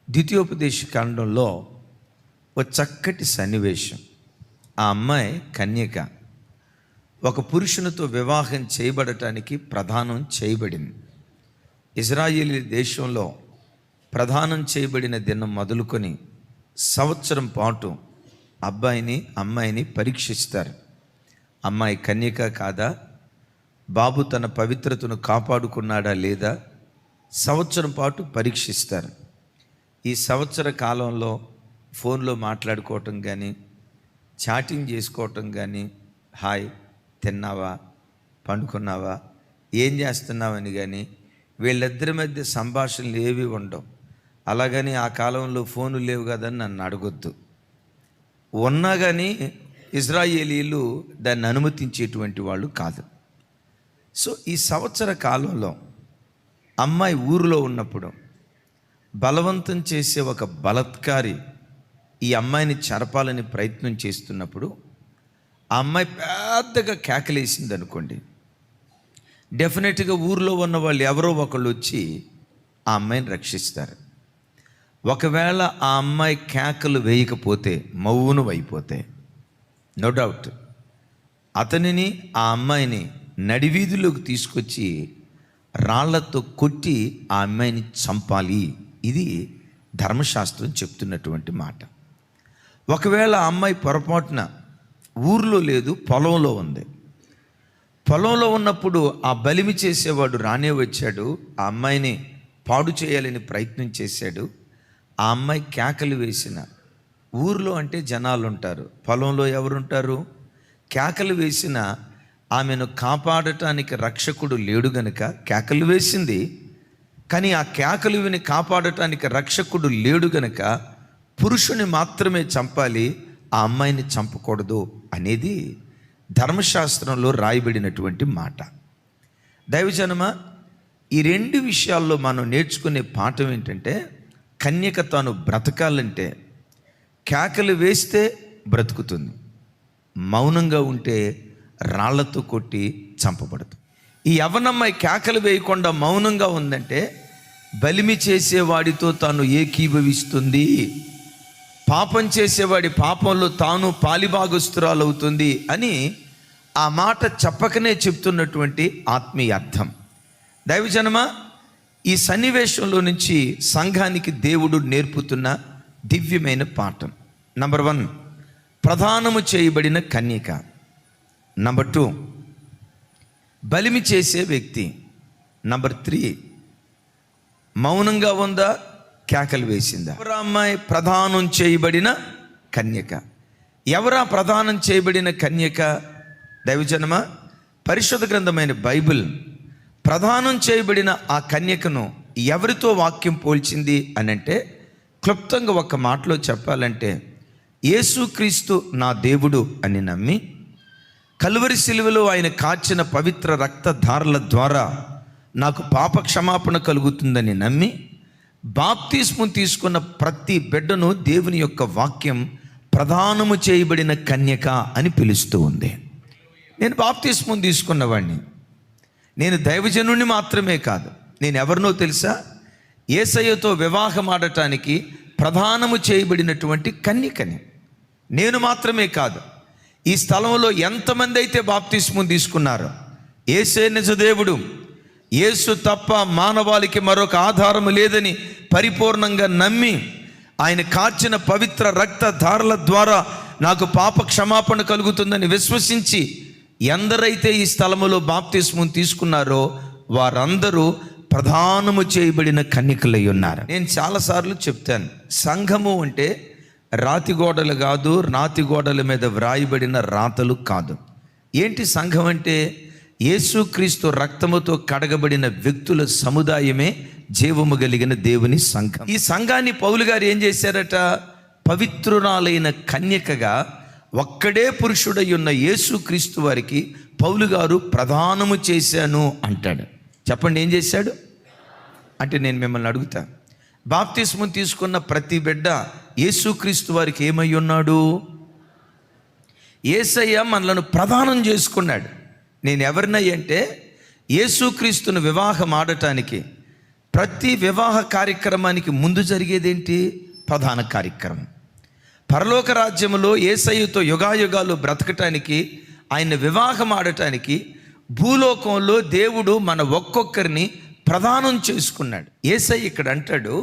ద్వితీయోపదేశ కాండంలో ఒక చక్కటి సన్నివేశం. ఆ అమ్మాయి కన్యక ఒక పురుషునితో వివాహం చేయబడటానికి ప్రదానం చేయబడింది. ఇజ్రాయేలీ దేశంలో ప్రదానం చేయబడిన దినం మొదలుకొని సంవత్సరం పాటు అబ్బాయిని అమ్మాయిని పరీక్షిస్తారు. అమ్మాయి కన్యక కాదా, బాబు తన పవిత్రతను కాపాడుకున్నాడా లేదా, సంవత్సరం పాటు పరీక్షిస్తారు. ఈ సంవత్సర కాలంలో ఫోన్లో మాట్లాడుకోవటం కానీ, చాటింగ్ చేసుకోవటం కానీ, హాయ్ తిన్నావా, పండుకున్నావా, ఏం చేస్తున్నావని కానీ వీళ్ళిద్దరి మధ్య సంభాషణలు ఏవి ఉండవు. అలాగని ఆ కాలంలో ఫోన్లు లేవు కదని నన్ను అడగొద్దు. ఉన్నా కానీ ఇజ్రాయేలీలు దాన్ని అనుమతించేటువంటి వాళ్ళు కాదు. సో ఈ సంవత్సర కాలంలో అమ్మాయి ఊరిలో ఉన్నప్పుడు బలవంతం చేసే ఒక బలత్కారి ఈ అమ్మాయిని చెరపాలని ప్రయత్నం చేస్తున్నప్పుడు ఆ అమ్మాయి పెద్దగా కేకలేసింది అనుకోండి, డెఫినెట్గా ఊరిలో ఉన్న వాళ్ళు ఎవరో ఒకళ్ళు వచ్చి ఆ అమ్మాయిని రక్షిస్తారు. ఒకవేళ ఆ అమ్మాయి కేకలు వేయకపోతే, మౌనం అయిపోతే, నో డౌట్ అతనిని ఆ అమ్మాయిని నడివీధిలోకి తీసుకొచ్చి రాళ్లతో కొట్టి ఆ అమ్మాయిని చంపాలి. ఇది ధర్మశాస్త్రం చెప్తున్నటువంటి మాట. ఒకవేళ ఆ అమ్మాయి పొరపాటున ఊర్లో లేదు, పొలంలో ఉంది. పొలంలో ఉన్నప్పుడు ఆ బలిమి చేసేవాడు రానే వచ్చాడు, ఆ అమ్మాయిని పాడు చేయాలని ప్రయత్నం చేశాడు. ఆ అమ్మాయి కేకలు వేసిన, ఊర్లో అంటే జనాలు ఉంటారు, పొలంలో ఎవరుంటారు? కేకలు వేసిన ఆమెను కాపాడటానికి రక్షకుడు లేడు గనుక కేకలు వేసింది. కానీ ఆ కేకలు విని కాపాడటానికి రక్షకుడు లేడు గనుక పురుషుని మాత్రమే చంపాలి, ఆ అమ్మాయిని చంపకూడదు అనేది ధర్మశాస్త్రంలో రాయబడినటువంటి మాట. దైవజనమా, ఈ రెండు విషయాల్లో మనం నేర్చుకునే పాఠం ఏంటంటే, కన్యక తాను బ్రతకాలంటే కేకలు వేస్తే బ్రతుకుతుంది, మౌనంగా ఉంటే రాళ్లతో కొట్టి చంపబడుతుంది. ఈ యవ్వనమ్మాయి కేకలు వేయకుండా మౌనంగా ఉందంటే బలిమి చేసేవాడితో తాను ఏకీభవిస్తుంది, పాపం చేసేవాడి పాపంలో తాను పాలిభాగస్తురాలవుతుంది అని ఆ మాట చెప్పకనే చెప్తున్నటువంటి ఆత్మీయ అర్థం. దైవజనమా, ఈ సన్నివేశంలో నుంచి సంఘానికి దేవుడు నేర్పుతున్న దివ్యమైన పాఠం. నంబర్ 1, ప్రదానము చేయబడిన కన్యక. నంబర్ 2, బలిమి చేసే వ్యక్తి. నంబర్ 3, మౌనంగా ఉందా, కేకలు వేసిందా? ఎవరా అమ్మాయి? ప్రదానం చేయబడిన కన్యక. ఎవరా ప్రదానం చేయబడిన కన్యక? దైవజనమా, పరిశుద్ధ గ్రంథమైన బైబిల్ ప్రదానం చేయబడిన ఆ కన్యకను ఎవరితో వాక్యం పోల్చింది అని అంటే, క్లుప్తంగా ఒక మాటలో చెప్పాలంటే, యేసుక్రీస్తు నా దేవుడు అని నమ్మి కలువరి శిలువలో ఆయన కాచిన పవిత్ర రక్తధారల ద్వారా నాకు పాప క్షమాపణ కలుగుతుందని నమ్మి బాప్తిస్మం తీసుకున్న ప్రతి బిడ్డను దేవుని యొక్క వాక్యం ప్రదానము చేయబడిన కన్యక అని పిలుస్తూ ఉంది. నేను బాప్తిస్మం తీసుకున్నవాడిని. నేను దైవజనుడిని మాత్రమే కాదు, నేను ఎవరినో తెలుసా? యేసయ్యతో వివాహం ఆడటానికి ప్రదానము చేయబడినటువంటి కన్యకని. నేను మాత్రమే కాదు, ఈ స్థలంలో ఎంతమంది అయితే బాప్తిస్మం తీసుకున్నారో, యేసే నిజదేవుడు, యేసు తప్ప మానవాళికి మరొక ఆధారము లేదని పరిపూర్ణంగా నమ్మి ఆయన కార్చిన పవిత్ర రక్తధారల ద్వారా నాకు పాప క్షమాపణ కలుగుతుందని విశ్వసించి ఎందరైతే ఈ స్థలములో బాప్తిస్మం తీసుకున్నారో వారందరూ ప్రదానము చేయబడిన కన్యకలై ఉన్నారు. నేను చాలాసార్లు చెప్తాను, సంఘము అంటే రాతి గోడలు కాదు, రాతి గోడల మీద వ్రాయబడిన రాతలు కాదు. ఏంటి సంఘం అంటే? యేసుక్రీస్తు రక్తముతో కడగబడిన వ్యక్తుల సముదాయమే జీవము కలిగిన దేవుని సంఘం. ఈ సంఘాన్ని పౌలు గారు ఏం చేశారట? పవిత్రురాలైన కన్యకగా ఒక్కడే పురుషుడై ఉన్న యేసుక్రీస్తు వారికి పౌలు గారు ప్రదానము చేశాను అంటాడు. చెప్పండి, ఏం చేశాడు అంటే? నేను మిమ్మల్ని అడుగుతా, బాప్తిస్మం తీసుకున్న ప్రతి బిడ్డ యేసుక్రీస్తు వారికి ఏమై ఉన్నాడు? యేసయ్య మనలను ప్రదానం చేసుకున్నాడు. నేను ఎవరినై అంటే, యేసుక్రీస్తును వివాహం ఆడటానికి ప్రతి వివాహ కార్యక్రమానికి ముందు జరిగేదేంటి? ప్రధాన కార్యక్రమం. పరలోక రాజ్యములో యేసయ్యతో యుగాయుగాలు బ్రతకటానికి, ఆయన వివాహం ఆడటానికి భూలోకంలో దేవుడు మన ఒక్కొక్కరిని ప్రదానం చేసుకున్నాడు. యేసయ్య ఇక్కడ అంటాడు,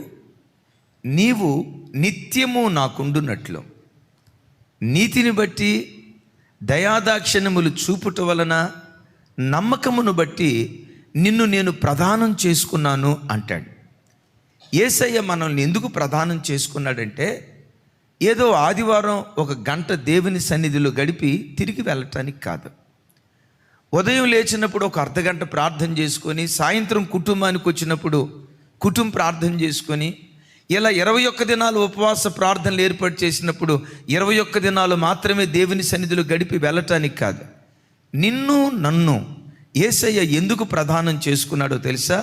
నీవు నిత్యము నాకుండునట్లు నీతిని బట్టి దయాదాక్షిణ్యములు చూపుట వలన నమ్మకమును బట్టి నిన్ను నేను ప్రదానం చేసుకున్నాను అంటాడు. యేసయ్య మనల్ని ఎందుకు ప్రదానం చేసుకున్నాడంటే, ఏదో ఆదివారం ఒక గంట దేవుని సన్నిధిలో గడిపి తిరిగి వెళ్ళటానికి కాదు. ఉదయం లేచినప్పుడు ఒక అర్ధగంట ప్రార్థన చేసుకొని, సాయంత్రం కుటుంబానికి వచ్చినప్పుడు ప్రార్థన చేసుకొని, ఇలా 21 దినాలు ఉపవాస ప్రార్థనలు ఏర్పాటు చేసినప్పుడు 21 దినాలు మాత్రమే దేవుని సన్నిధిలో గడిపి వెళ్ళటానికి కాదు. నిన్ను నన్ను యేసయ్య ఎందుకు ప్రదానం చేసుకున్నాడో తెలుసా?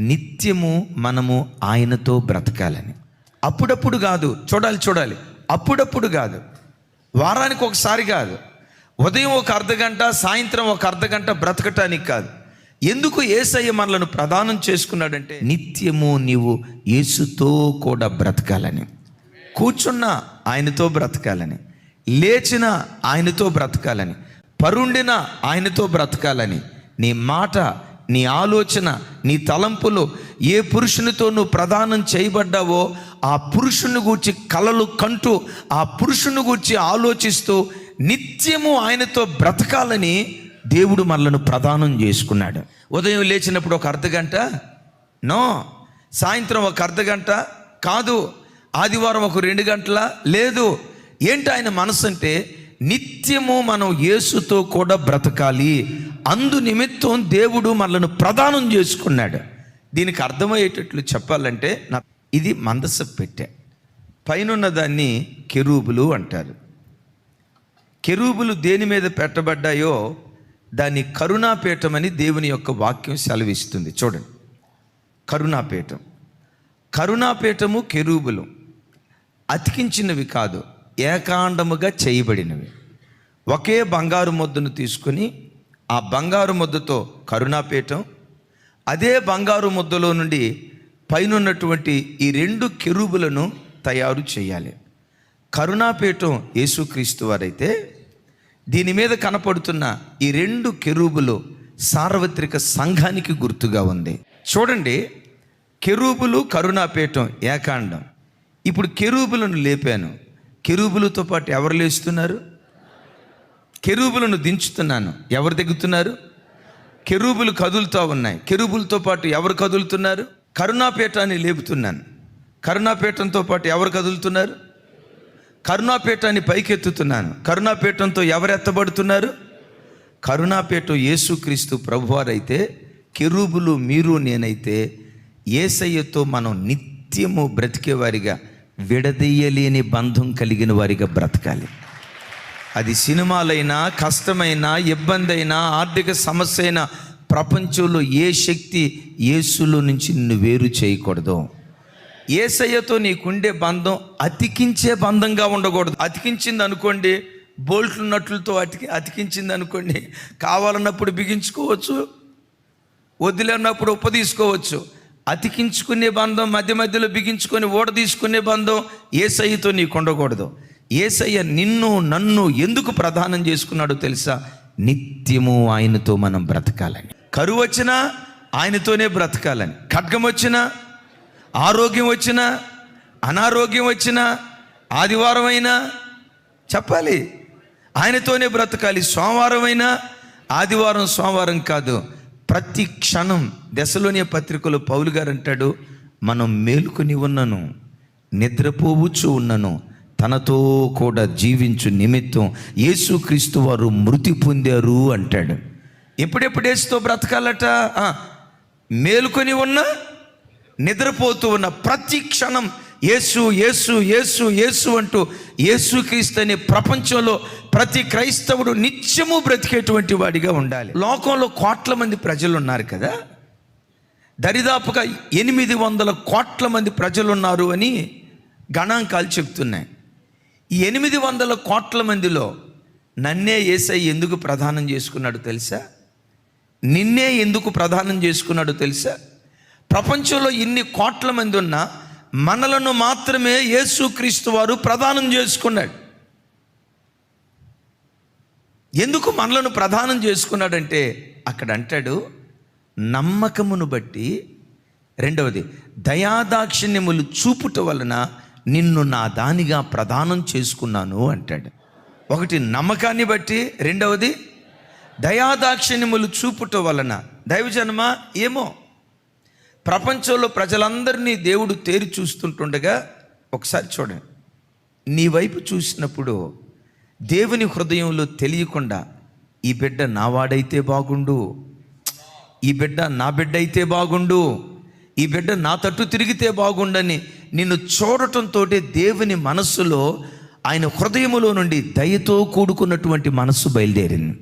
నిత్యము మనము ఆయనతో బ్రతకాలని. అప్పుడప్పుడు కాదు, చూడాలి, అప్పుడప్పుడు కాదు, వారానికి ఒకసారి కాదు, ఉదయం ఒక అర్ధగంట, సాయంత్రం ఒక అర్ధగంట బ్రతకటానికి కాదు. ఎందుకు యేసయ్య మనలను ప్రదానం చేసుకున్నాడంటే, నిత్యము నీవు యేసుతో కూడా బ్రతకాలని. కూర్చున్నా ఆయనతో బ్రతకాలని, లేచిన ఆయనతో బ్రతకాలని, పరుండిన ఆయనతో బ్రతకాలని. నీ మాట, నీ ఆలోచన, నీ తలంపులు ఏ పురుషునితో నువ్వు ప్రదానం చేయబడ్డావో ఆ పురుషుని గూర్చి కలలు కంటూ, ఆ పురుషుని గూర్చి ఆలోచిస్తూ నిత్యము ఆయనతో బ్రతకాలని దేవుడు మనలను ప్రదానం చేసుకున్నాడు. ఉదయం లేచినప్పుడు ఒక అర్ధగంట, నో. సాయంత్రం ఒక అర్ధగంట కాదు, ఆదివారం ఒక 2 గంటల లేదు. ఏంటి ఆయన మనసు అంటే, నిత్యము మనం యేసుతో కూడా బ్రతకాలి. అందు నిమిత్తం దేవుడు మనలను ప్రదానం చేసుకున్నాడు. దీనికి అర్థమయ్యేటట్లు చెప్పాలంటే, ఇది మందసపు పెట్టె, పైనున్న దాన్ని కెరూబులు అంటారు. కెరూబులు దేని మీద పెట్టబడ్డాయో దాన్ని కరుణాపీఠం అని దేవుని యొక్క వాక్యం సెలవిస్తుంది. చూడండి, కరుణాపీఠము కెరూబులు అతికించినవి కాదు, ఏకాండముగా చేయబడినవి. ఒకే బంగారు ముద్దను తీసుకొని ఆ బంగారు ముద్దతో కరుణాపీఠం, అదే బంగారు ముద్దలో నుండి పైనున్నటువంటి ఈ 2 కెరూబులను తయారు చేయాలి. కరుణాపీఠం యేసుక్రీస్తు వారైతే, దీని మీద కనపడుతున్న ఈ 2 కెరూబులు సార్వత్రిక సంఘానికి గుర్తుగా ఉంది. చూడండి, కెరూబులు, కరుణాపీఠం ఏకాండం. ఇప్పుడు కెరూబులను లేపాను, కెరూబులతో పాటు ఎవరు లేస్తున్నారు? కెరూబులను దించుతున్నాను, ఎవరు దిగుతున్నారు? కెరూబులు కదులుతూ ఉన్నాయి, కెరూబులతో పాటు ఎవరు కదులుతున్నారు? కరుణాపీఠాన్ని లేపుతున్నాను, కరుణాపీఠంతో పాటు ఎవరు కదులుతున్నారు? కరుణాపీఠాన్ని పైకెత్తుతున్నాను, కరుణాపీఠంతో ఎవరు ఎత్తబడుతున్నారు? కరుణాపీఠం యేసుక్రీస్తు ప్రభువారైతే, కెరూబులు మీరు నేనైతే యేసయ్యతో మనం నిత్యము బ్రతికేవారిగా, విడదీయలేని బంధం కలిగిన వారిగా బ్రతకాలి. అది సినిమాలైనా, కష్టమైనా, ఇబ్బంది అయినా, ఆర్థిక సమస్య అయినా, ప్రపంచంలో ఏ శక్తి యేసులో నుంచి నిన్ను వేరు చేయకూడదు. యేసయ్యతో నీకుండే బంధం అతికించే బంధంగా ఉండకూడదు. అతికించింది అనుకోండి, బోల్ట్లు నట్లతో అతికించింది అనుకోండి, కావాలన్నప్పుడు బిగించుకోవచ్చు, వదిలేనప్పుడు ఉపదీసుకోవచ్చు. అతికించుకునే బంధం, మధ్యలో బిగించుకొని ఓడ తీసుకునే బంధం యేసయ్యతో నీకు ఉండకూడదు. యేసయ్య నిన్ను నన్ను ఎందుకు ప్రదానం చేసుకున్నాడో తెలుసా? నిత్యము ఆయనతో మనం బ్రతకాలని. కరువు వచ్చినా ఆయనతోనే బ్రతకాలని, ఖడ్గం వచ్చినా, ఆరోగ్యం వచ్చినా, అనారోగ్యం వచ్చినా, ఆదివారం అయినా చెప్పాలి ఆయనతోనే బ్రతకాలి. సోమవారం అయినా ఆదివారం సోమవారం కాదు, ప్రతి క్షణం. దశలోనియ పత్రికలో పౌలు గారు అంటాడు, మనం మేలుకొని ఉన్నను, నిద్రపోవచ్చు ఉన్నను, తనతో కూడా జీవించు నిమిత్తం యేసుక్రీస్తు వారు మృతి పొందారు అంటాడు. ఎప్పుడెప్పుడు యేసుతో బ్రతకాలట? మేలుకొని ఉన్న, నిద్రపోతూ ఉన్న, ప్రతి క్షణం యేసు యేసు యేసు యేసు అంటూ యేసుక్రీస్తు అనే ప్రపంచంలో ప్రతి క్రైస్తవుడు నిత్యము బ్రతికేటువంటి వాడిగా ఉండాలి. లోకంలో కోట్ల మంది ప్రజలు ఉన్నారు కదా, దరిదాపుగా 800 కోట్ల మంది ప్రజలు ఉన్నారు అని గణాంకాలు చెప్తున్నాయి. ఈ 800 కోట్ల మందిలో నన్నే యేసయ్య ఎందుకు ప్రదానం చేసుకున్నాడు తెలుసా? నిన్నే ఎందుకు ప్రదానం చేసుకున్నాడో తెలుసా? ప్రపంచంలో ఇన్ని కోట్ల మంది ఉన్నా మనలను మాత్రమే యేసుక్రీస్తు వారు ప్రదానం చేసుకున్నాడు. ఎందుకు మనలను ప్రదానం చేసుకున్నాడంటే అక్కడ అంటాడు, నమ్మకమును బట్టి, రెండవది దయాదాక్షిణ్యములు చూపుట వలన నిన్ను నా దానిగా ప్రదానం చేసుకున్నాను అంటాడు. ఒకటి నమ్మకాన్ని బట్టి, రెండవది దయాదాక్షిణ్యములు చూపుట వలన. దైవజనమ, ఏమో ప్రపంచంలో ప్రజలందరినీ దేవుడు తేరి చూస్తుంటుండగా ఒకసారి చూడండి, నీ వైపు చూసినప్పుడు దేవుని హృదయంలో తెలియకుండా ఈ బిడ్డ నావాడైతే బాగుండు, ఈ బిడ్డ నా బిడ్డ అయితే బాగుండు, ఈ బిడ్డ నా తట్టు తిరిగితే బాగుండని నిన్ను చూడటంతో దేవుని మనస్సులో, ఆయన హృదయములో నుండి దయతో కూడుకున్నటువంటి మనస్సు బయలుదేరింది.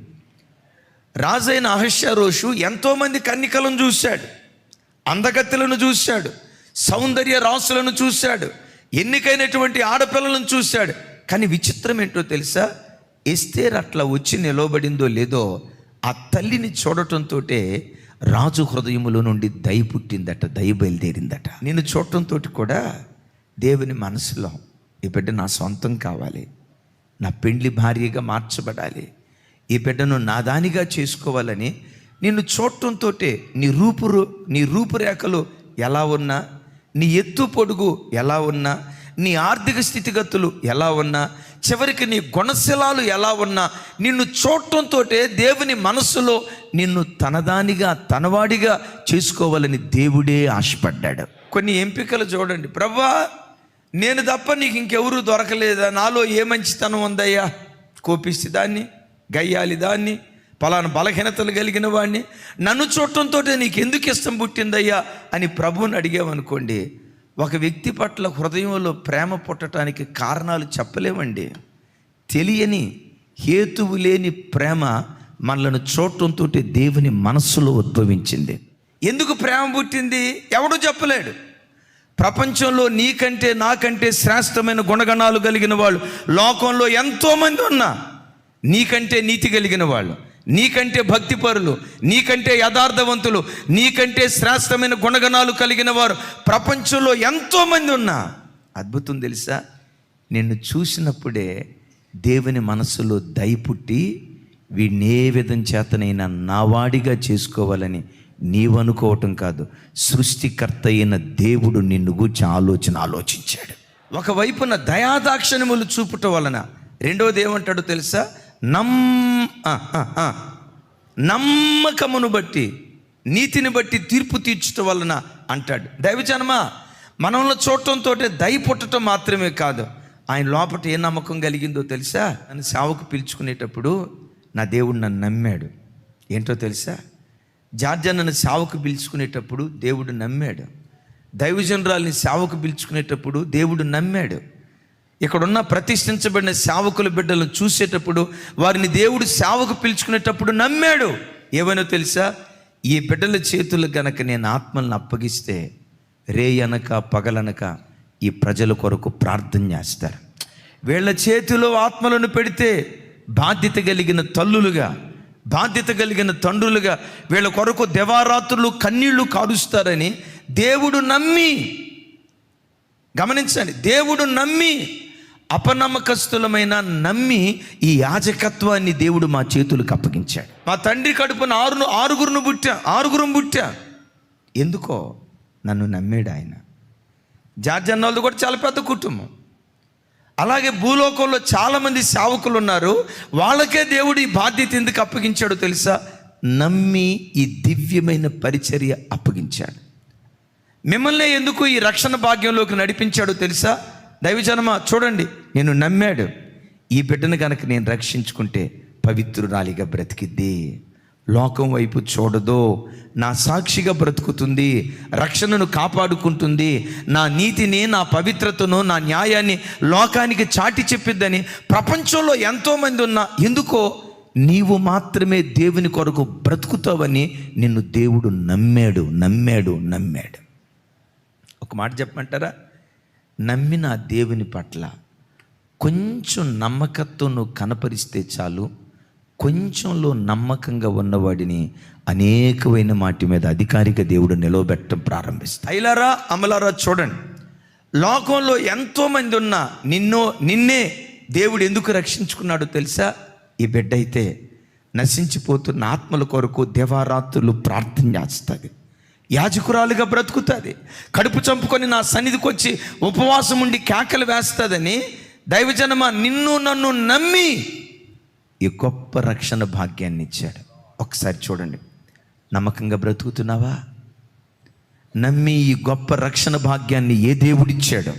రాజైన అహష్వేరోషు ఎంతోమంది కన్యకలను చూశాడు, అందగత్తెలను చూశాడు, సౌందర్య రాసులను చూశాడు, ఎన్నికైనటువంటి ఆడపిల్లలను చూశాడు. కానీ విచిత్రం ఏంటో తెలుసా? ఎస్తేర్ అట్లా వచ్చి నిలవబడిందో లేదో, ఆ తల్లిని చూడటంతో రాజు హృదయములో నుండి దయ పుట్టిందట, దయ బయలుదేరిందట. నిన్ను చూడటంతో కూడా దేవుని మనసులో, ఈ బిడ్డ నా సొంతం కావాలి, నా పెండ్లి భార్యగా మార్చబడాలి, ఈ బిడ్డను నా దానిగా చేసుకోవాలని నిన్ను చూడటంతో నీ రూపురేఖలు ఎలా ఉన్నా, నీ ఎత్తు పొడుగు ఎలా ఉన్నా, నీ ఆర్థిక స్థితిగతులు ఎలా ఉన్నా, చివరికి నీ గుణశీలాలు ఎలా ఉన్నా, నిన్ను చూడటంతో దేవుని మనస్సులో నిన్ను తనదానిగా తనవాడిగా చేసుకోవాలని దేవుడే ఆశపడ్డాడు. కొన్ని ఎంపికలు చూడండి. ప్రభువా, నేను తప్ప నీకు ఇంకెవరూ దొరకలేదా? నాలో ఏ మంచితనం ఉందయ్యా? కోపిస్తే దాన్ని, గయ్యాలి దాన్ని, పలానా బలహీనతలు కలిగిన వాడిని, నన్ను చూడటంతో నీకు ఎందుకు ఇష్టం పుట్టిందయ్యా అని ప్రభువుని అడిగామనుకోండి, ఒక వ్యక్తి పట్ల హృదయంలో ప్రేమ పుట్టడానికి కారణాలు చెప్పలేమండి. తెలియని, హేతువు లేని ప్రేమ మనలను చూడటంతో దేవుని మనస్సులో ఉద్భవించింది. ఎందుకు ప్రేమ పుట్టింది ఎవడూ చెప్పలేడు. ప్రపంచంలో నీకంటే నాకంటే శ్రేష్టమైన గుణగణాలు కలిగిన వాళ్ళు లోకంలో ఎంతోమంది ఉన్నా, నీకంటే నీతి కలిగిన వాళ్ళు, నీకంటే భక్తిపరులు, నీకంటే యథార్థవంతులు, నీకంటే శ్రేష్టమైన గుణగణాలు కలిగిన వారు ప్రపంచంలో ఎంతోమంది ఉన్నా, అద్భుతం తెలుసా? నిన్ను చూసినప్పుడే దేవుని మనసులో దయ పుట్టి, వీడిని ఏ విధం చేతనైనా నావాడిగా చేసుకోవాలని నీవు అనుకోవటం కాదు, సృష్టికర్త అయిన దేవుడు నిన్ను గూర్చి ఆలోచించాడు. ఒకవైపున దయాదాక్షిణ్యములు చూపుట వలన, రెండవది ఏమంటాడో తెలుసా? నమ్మకమును బట్టి, నీతిని బట్టి తీర్పు తీర్చటం వలన అంటాడు. దైవజనమా, మనల్ని చూడటంతో దయ పుట్టడం మాత్రమే కాదు, ఆయన లోపల ఏ నమ్మకం కలిగిందో తెలుసా? నన్ను సేవకు పిలుచుకునేటప్పుడు నా దేవుడు నన్ను నమ్మాడు. ఏంటో తెలుసా? జార్జా నన్ను సేవకు పిలుచుకునేటప్పుడు దేవుడు నమ్మాడు. దైవజనురాల్ని సేవకు పిలుచుకునేటప్పుడు దేవుడు నమ్మాడు. ఇక్కడున్న ప్రతిష్ఠించబడిన సేవకుల బిడ్డలను చూసేటప్పుడు వారిని దేవుడు సేవకు పిలుచుకునేటప్పుడు నమ్మాడు. ఏమైనా తెలుసా? ఈ బిడ్డల చేతులు గనక నేను ఆత్మలను అప్పగిస్తే రేయనక పగలనక ఈ ప్రజల కొరకు ప్రార్థన చేస్తారు. వీళ్ళ చేతిలో ఆత్మలను పెడితే బాధ్యత కలిగిన తల్లులుగా, బాధ్యత కలిగిన తండ్రులుగా వీళ్ళ కొరకు దివారాత్రులు కన్నీళ్లు కారుస్తారని దేవుడు నమ్మి, గమనించండి, దేవుడు నమ్మి, అపనమ్మకస్తులమైన నమ్మి ఈ యాజకత్వాన్ని దేవుడు మా చేతులకు అప్పగించాడు. మా తండ్రి కడుపున ఆరుగురం పుట్టా. ఎందుకో? నన్ను నమ్మాడు ఆయన. జార్జన్నోళ్ళది కూడా చాలా పెద్ద కుటుంబం. అలాగే భూలోకంలో చాలామంది సేవకులు ఉన్నారు, వాళ్ళకే దేవుడు ఈ బాధ్యత ఎందుకు అప్పగించాడో తెలుసా? నమ్మి ఈ దివ్యమైన పరిచర్య అప్పగించాడు. మిమ్మల్ని ఎందుకు ఈ రక్షణ భాగ్యంలోకి నడిపించాడో తెలుసా? దైవజనమా, చూడండి, నేను నమ్మాడు, ఈ బిడ్డను కనుక నేను రక్షించుకుంటే పవిత్రురాలిగా బ్రతికిద్ది, లోకం వైపు చూడదో, నా సాక్షిగా బ్రతుకుతుంది, రక్షణను కాపాడుకుంటుంది, నా నీతిని, నా పవిత్రతను, నా న్యాయాన్ని లోకానికి చాటి చెప్పిద్దని ప్రపంచంలో ఎంతోమంది ఉన్నా, ఎందుకో నీవు మాత్రమే దేవుని కొరకు బ్రతుకుతావని నిన్ను దేవుడు నమ్మాడు. ఒక మాట చెప్పమంటారా? నమ్మిన దేవుని పట్ల కొంచెం నమ్మకత్వం నువ్వు కనపరిస్తే చాలు, కొంచెంలో నమ్మకంగా ఉన్నవాడిని అనేకమైన వాటి మీద అధికారిగా దేవుడు నిలవబెట్టడం ప్రారంభిస్తాడు. అయిలారా అమలారా చూడండి, లోకంలో ఎంతోమంది ఉన్నా నిన్నే దేవుడు ఎందుకు రక్షించుకున్నాడో తెలుసా? ఈ బిడ్డ అయితే నశించిపోతున్న ఆత్మల కొరకు దివారాత్రులు ప్రార్థన చేస్తుంది, యాజకురాలుగా బ్రతుకుతుంది, కడుపు చంపుకొని నా సన్నిధికి వచ్చి ఉపవాసం ఉండి కేకలు వేస్తుందని దైవజనమా నిన్ను నన్ను నమ్మి ఈ గొప్ప రక్షణ భాగ్యాన్ని ఇచ్చాడు. ఒకసారి చూడండి, నమ్మకంగా బ్రతుకుతున్నావా? నమ్మి ఈ గొప్ప రక్షణ భాగ్యాన్ని ఏ దేవుడిచ్చాడు?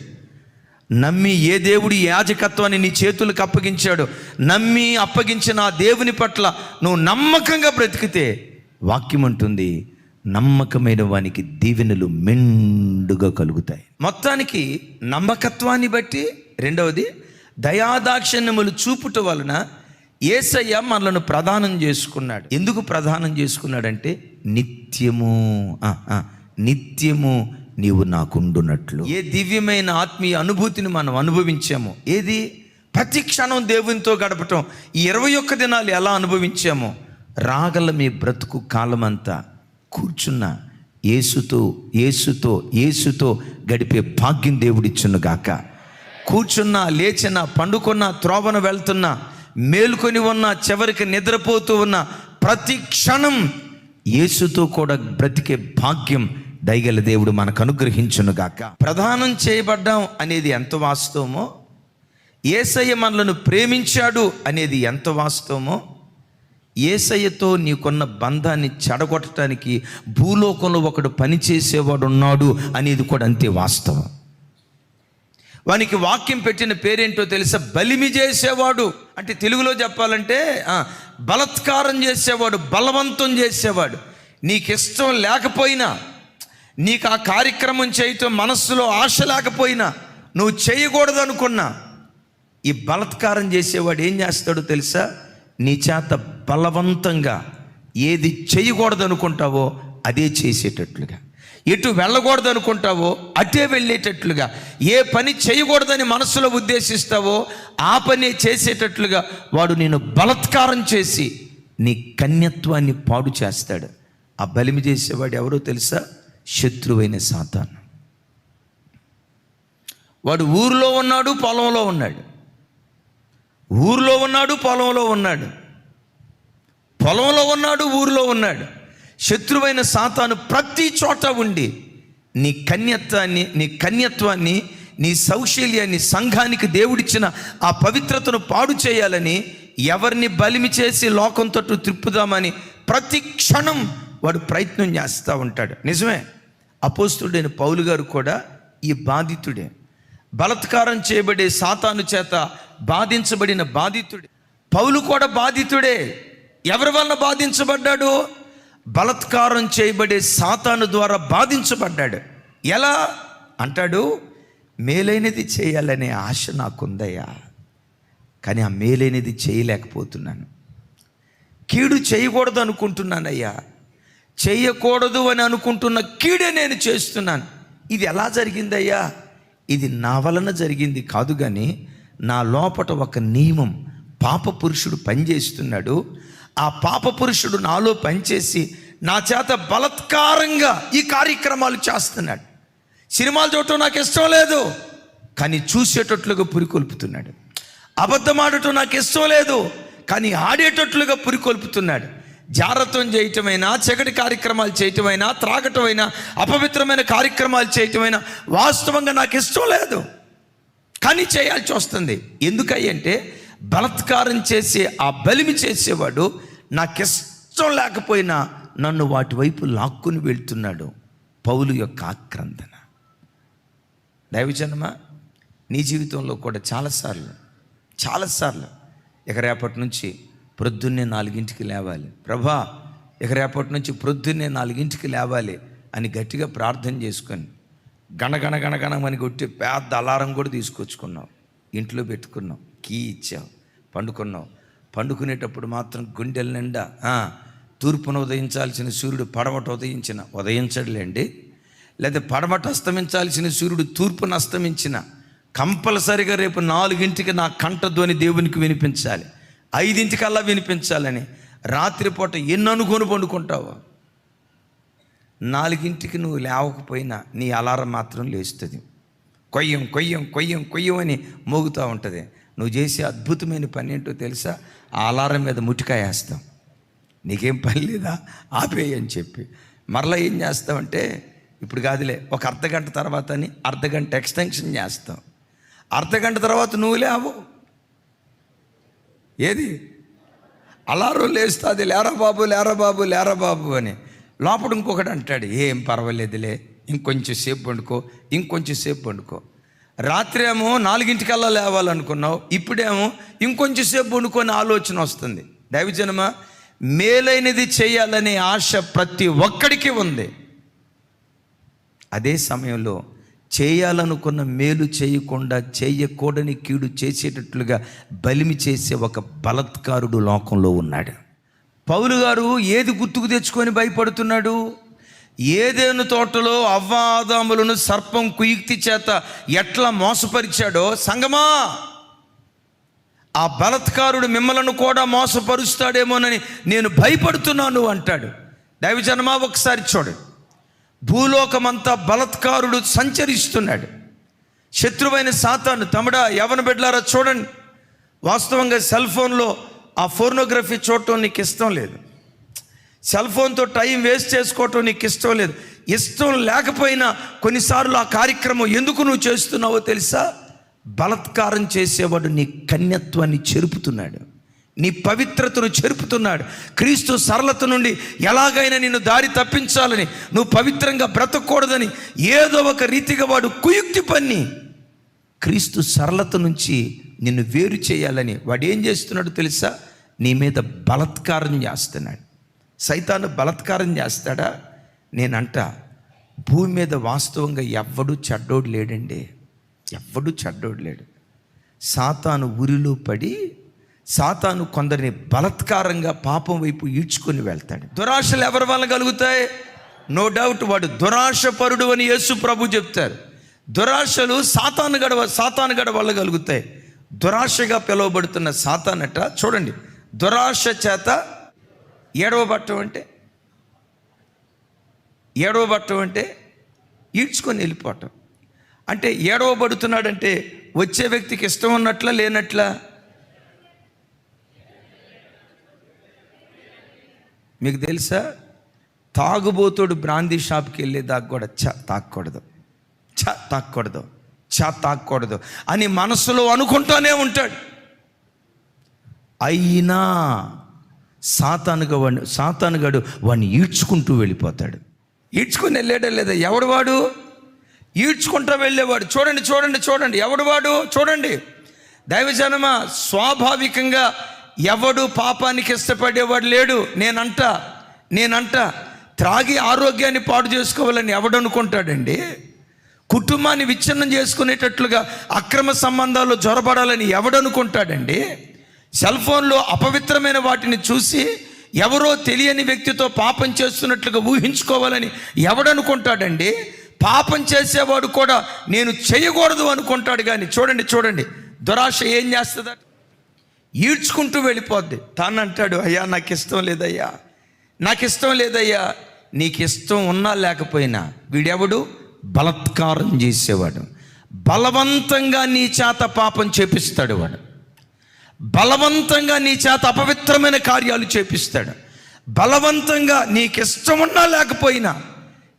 నమ్మి ఏ దేవుడి యాజకత్వాన్ని నీ చేతులకు అప్పగించాడు? నమ్మి అప్పగించిన ఆ దేవుని పట్ల నువ్వు నమ్మకంగా బ్రతికితే వాక్యం ఉంటుంది, నమ్మకమైన వానికి దీవెనలు మెండుగా కలుగుతాయి. మొత్తానికి నమ్మకత్వాన్ని బట్టి, రెండవది దయాదాక్షిణ్యములు చూపుట వలన యేసయ్య మనలను ప్రదానం చేసుకున్నాడు. ఎందుకు ప్రదానం చేసుకున్నాడంటే నిత్యము నీవు నాకుండునట్లు. ఏ దివ్యమైన ఆత్మీయ అనుభూతిని మనం అనుభవించామో, ఏది ప్రతి క్షణం దేవునితో గడపటం, ఈ 21 దినాలు ఎలా అనుభవించామో, రాగల మీ బ్రతుకు కాలమంతా కూర్చున్న యేసుతో గడిపే భాగ్యం దేవుడిచ్చును గాక. కూర్చున్నా, లేచినా, పండుకున్నా, త్రోవన వెళ్తున్నా, మేలుకొని ఉన్నా, చివరికి నిద్రపోతూ ఉన్న ప్రతి క్షణం యేసుతో కూడా బ్రతికే భాగ్యం దయగల దేవుడు మనకు అనుగ్రహించును గాక. ప్రదానం చేయబడ్డాం అనేది ఎంత వాస్తవమో, యేసయ్య మనలను ప్రేమించాడు అనేది ఎంత వాస్తవమో, యేసయ్యతో నీకున్న బంధాన్ని చెడగొట్టడానికి భూలోకంలో ఒకడు పనిచేసేవాడు ఉన్నాడు అనేది కూడా అంతే వాస్తవం. వానికి వాక్యం పెట్టిన పేరేంటో తెలుసా? బలిమి చేసేవాడు. అంటే తెలుగులో చెప్పాలంటే బలత్కారం చేసేవాడు, బలవంతం చేసేవాడు. నీకు ఇష్టం లేకపోయినా, నీకు ఆ కార్యక్రమం చేయటం మనస్సులో ఆశ లేకపోయినా, నువ్వు చేయకూడదు అనుకున్నా, ఈ బలత్కారం చేసేవాడు ఏం చేస్తాడో తెలుసా? నీ చేత బలవంతంగా ఏది చేయకూడదు అనుకుంటావో అదే చేసేటట్లుగా, ఎటు వెళ్ళకూడదు అనుకుంటావో అటే వెళ్ళేటట్లుగా, ఏ పని చేయకూడదని మనసులో ఉద్దేశిస్తావో ఆ పని చేసేటట్లుగా వాడు నేను బలత్కారం చేసి నీ కన్యత్వాన్ని పాడు చేస్తాడు. ఆ బలిమి చేసేవాడు ఎవరో తెలుసా? శత్రువైన సాతాను. వాడు ఊరిలో ఉన్నాడు, పొలంలో ఉన్నాడు. ఊరిలో ఉన్నాడు, పొలంలో ఉన్నాడు. పొలంలో ఉన్నాడు, ఊరిలో ఉన్నాడు. శత్రువైన సాతాను ప్రతి చోట ఉండి నీ కన్యత్వాన్ని నీ సౌశల్యాన్ని, సంఘానికి దేవుడిచ్చిన ఆ పవిత్రతను పాడు చేయాలని, ఎవరిని బలిమి చేసి లోకంతో త్రిప్పుదామని ప్రతి క్షణం వాడు ప్రయత్నం చేస్తూ ఉంటాడు. నిజమే, అపోస్తుడైన పౌలు గారు కూడా ఈ బాధితుడే. బలత్కారం చేయబడే సాతాను చేత బాధించబడిన బాధితుడే. పౌలు కూడా బాధితుడే. ఎవరి వలన బాధించబడ్డాడు? బలత్కారం చేయబడే సాతాను ద్వారా బాధించబడ్డాడు. ఎలా అంటాడు? మేలైనది చేయాలనే ఆశ నాకుందయ్యా, కానీ ఆ మేలైనది చేయలేకపోతున్నాను. కీడు చేయకూడదు అనుకుంటున్నానయ్యా, చేయకూడదు అని అనుకుంటున్న కీడే నేను చేస్తున్నాను. ఇది ఎలా జరిగిందయ్యా? ఇది నా వలన జరిగింది కాదు, కానీ నా లోపట ఒక నియమం, పాప పురుషుడు పనిచేస్తున్నాడు. ఆ పాప పురుషుడు నాలో పనిచేసి నా చేత బలత్కారంగా ఈ కార్యక్రమాలు చేస్తున్నాడు. సినిమాలు చూడటం నాకు ఇష్టం లేదు, కానీ చూసేటట్లుగా పురికొల్పుతున్నాడు. అబద్ధం ఆడటం నాకు ఇష్టం లేదు, కానీ ఆడేటట్లుగా పురికొల్పుతున్నాడు. జారత్వం చేయటమైనా, చీకటి కార్యక్రమాలు చేయటమైనా, త్రాగటమైనా, అపవిత్రమైన కార్యక్రమాలు చేయటమైనా వాస్తవంగా నాకు ఇష్టం లేదు, కానీ చేయాల్సి వస్తుంది. ఎందుకంటే బలత్కారం చేసే ఆ బలిమి చేసేవాడు నాకిష్టం లేకపోయినా నన్ను వాటి వైపు లాక్కుని వెళ్తున్నాడు. పౌలు యొక్క ఆక్రందన. దైవజనమా, నీ జీవితంలో కూడా చాలాసార్లు ఇక రేపటి నుంచి ప్రొద్దున్నే 4ంటికి లేవాలి, ప్రభా ఇక రేపటి నుంచి ప్రొద్దున్నే 4ంటికి లేవాలి అని గట్టిగా ప్రార్థన చేసుకొని గణగణమని కొట్టి పెద్ద అలారం కూడా తీసుకొచ్చుకున్నావు, ఇంట్లో పెట్టుకున్నావు, కీ ఇచ్చావు, పండుకున్నావు. పండుకునేటప్పుడు మాత్రం గుండెల నిండా తూర్పున ఉదయించాల్సిన సూర్యుడు పడమట ఉదయించడులేండి, లేదా పడమట అస్తమించాల్సిన సూర్యుడు తూర్పున అస్తమించిన కంపల్సరిగా రేపు 4ంటికి నా కంఠధ్వని దేవునికి వినిపించాలి. 5 వినిపించాలని రాత్రిపూట ఎన్ని అనుకొని పండుకుంటావు. 4 నువ్వు లేవకపోయినా నీ అలారం మాత్రం లేస్తుంది. కొయ్యం కొయ్యం కొయ్యం కొయ్యం అని మోగుతూ ఉంటుంది. నువ్వు చేసే అద్భుతమైన పని ఏంటో తెలుసా? ఆ అలారం మీద ముట్టికాయ వేస్తాం. నీకేం పని లేదా, ఆపేయి అని చెప్పి. మరలా ఏం చేస్తావంటే, ఇప్పుడు కాదులే, ఒక అర్ధగంట తర్వాత అని అర్ధగంట ఎక్స్టెన్షన్ చేస్తాం. అర్ధగంట తర్వాత నువ్వు లేవు. ఏది అలారం లేస్తుంది, లేరా బాబు లేరా బాబు లేరా బాబు అని. లోపల ఇంకొకటి అంటాడు, ఏం పర్వాలేదులే, ఇంకొంచెం సేపు వండుకో, ఇంకొంచెం సేపు వండుకో. రాత్రి ఏమో 4 లేవాలనుకున్నావు, ఇప్పుడేమో ఇంకొంచెం సేపు వండుకొని ఆలోచన వస్తుంది. దైవజనమ, మేలైనది చేయాలనే ఆశ ప్రతి ఒక్కడికి ఉంది. అదే సమయంలో చేయాలనుకున్న మేలు చేయకుండా చేయకూడని కీడు చేసేటట్లుగా బలిమి చేసే ఒక బలత్కారుడు లోకంలో ఉన్నాడు. పౌలు గారు ఏది గుర్తుకు తెచ్చుకొని భయపడుతున్నాడు? ఏదేను తోటలో అవ్వ ఆదాములను సర్పం కుయుక్తి చేత ఎట్లా మోసపరిచాడో, సంగమా ఆ బలత్కారుడు మిమ్మలను కూడా మోసపరుస్తాడేమోనని నేను భయపడుతున్నాను అంటాడు. దైవజనమా, ఒకసారి చూడండి, భూలోకమంతా బలత్కారుడు సంచరిస్తున్నాడు. శత్రువైన సాతాను, తమ్ముడా యవన బిడ్డలారా చూడండి, వాస్తవంగా సెల్ ఫోన్లో ఆ ఫోర్నోగ్రఫీ చూడటం నీకు ఇష్టం లేదు, సెల్ ఫోన్తో టైం వేస్ట్ చేసుకోవటం నీకు ఇష్టం లేదు. ఇష్టం లేకపోయినా కొన్నిసార్లు ఆ కార్యక్రమం ఎందుకు నువ్వు చేస్తున్నావో తెలుసా? బలత్కారం చేసేవాడు నీ కన్యత్వాన్ని చెరుపుతున్నాడు, నీ పవిత్రతను చెరుపుతున్నాడు. క్రీస్తు సరళత నుండి ఎలాగైనా నిన్ను దారి తప్పించాలని, నువ్వు పవిత్రంగా బ్రతకూడదని ఏదో ఒక రీతిగా వాడు కుయుక్తి పన్ని క్రీస్తు సరళత నుంచి నిన్ను వేరు చేయాలని వాడు ఏం చేస్తున్నాడు తెలుసా? నీ మీద బలత్కారం చేస్తున్నాడు. సైతాను బలత్కారం చేస్తాడా? నేనంట, భూమి మీద వాస్తవంగా ఎవ్వడూ చెడ్డోడు లేడండి, ఎవ్వడూ చెడ్డోడు లేడు. సాతాను ఉరిలో పడి సాతాను కొందరిని బలత్కారంగా పాపం వైపు ఈడ్చుకొని వెళ్తాడు. దురాశలు ఎవరి వల్ల కలుగుతాయి? నో డౌట్ వాడు దురాశపరుడు అని యేసు ప్రభు చెప్తారు. దురాశలు సాతానుగడ వల్ల కలుగుతాయి. దురాశగా పిలువబడుతున్న సాతానట చూడండి, దురాశ చేత ఏడవబట్టం అంటే ఈడ్చుకొని వెళ్ళిపోవటం. అంటే ఏడవబడుతున్నాడంటే వచ్చే వ్యక్తికి ఇష్టం ఉన్నట్లా లేనట్లా? మీకు తెలుసా, తాగుబోతుడు బ్రాందీ షాప్కి వెళ్ళేదాకా కూడా తాక్కూడదు అని మనసులో అనుకుంటానే ఉంటాడు. అయినా సాతానుగాడు వాడిని ఈడ్చుకుంటూ వెళ్ళిపోతాడు. ఈడ్చుకుని వెళ్ళాడా లేదా? ఎవడు వాడు? ఈడ్చుకుంటూ వెళ్ళేవాడు. చూడండి ఎవడు వాడు? చూడండి దైవజనమ, స్వాభావికంగా ఎవడు పాపానికి ఇష్టపడేవాడు లేడు. నేనంట త్రాగి ఆరోగ్యాన్ని పాడు చేసుకోవాలని ఎవడనుకుంటాడండి? కుటుంబాన్ని విచ్ఛిన్నం చేసుకునేటట్లుగా అక్రమ సంబంధాలు జొరబడాలని ఎవడనుకుంటాడండి? సెల్ ఫోన్లో అపవిత్రమైన వాటిని చూసి ఎవరో తెలియని వ్యక్తితో పాపం చేస్తున్నట్లుగా ఊహించుకోవాలని ఎవడనుకుంటాడండి? పాపం చేసేవాడు కూడా నేను చేయకూడదు అనుకుంటాడు. కానీ చూడండి దురాశ ఏం చేస్తుందట? ఈడ్చుకుంటూ వెళ్ళిపోద్ది. తాను అంటాడు, అయ్యా నాకు ఇష్టం లేదయ్యా. నీకు ఇష్టం ఉన్నా లేకపోయినా వీడెవడు? బలత్కారం చేసేవాడు. బలవంతంగా నీ చేత పాపం చేపిస్తాడు. వాడు బలవంతంగా నీ చేత అపవిత్రమైన కార్యాలు చేపిస్తాడు. బలవంతంగా నీకు ఇష్టం ఉన్నా లేకపోయినా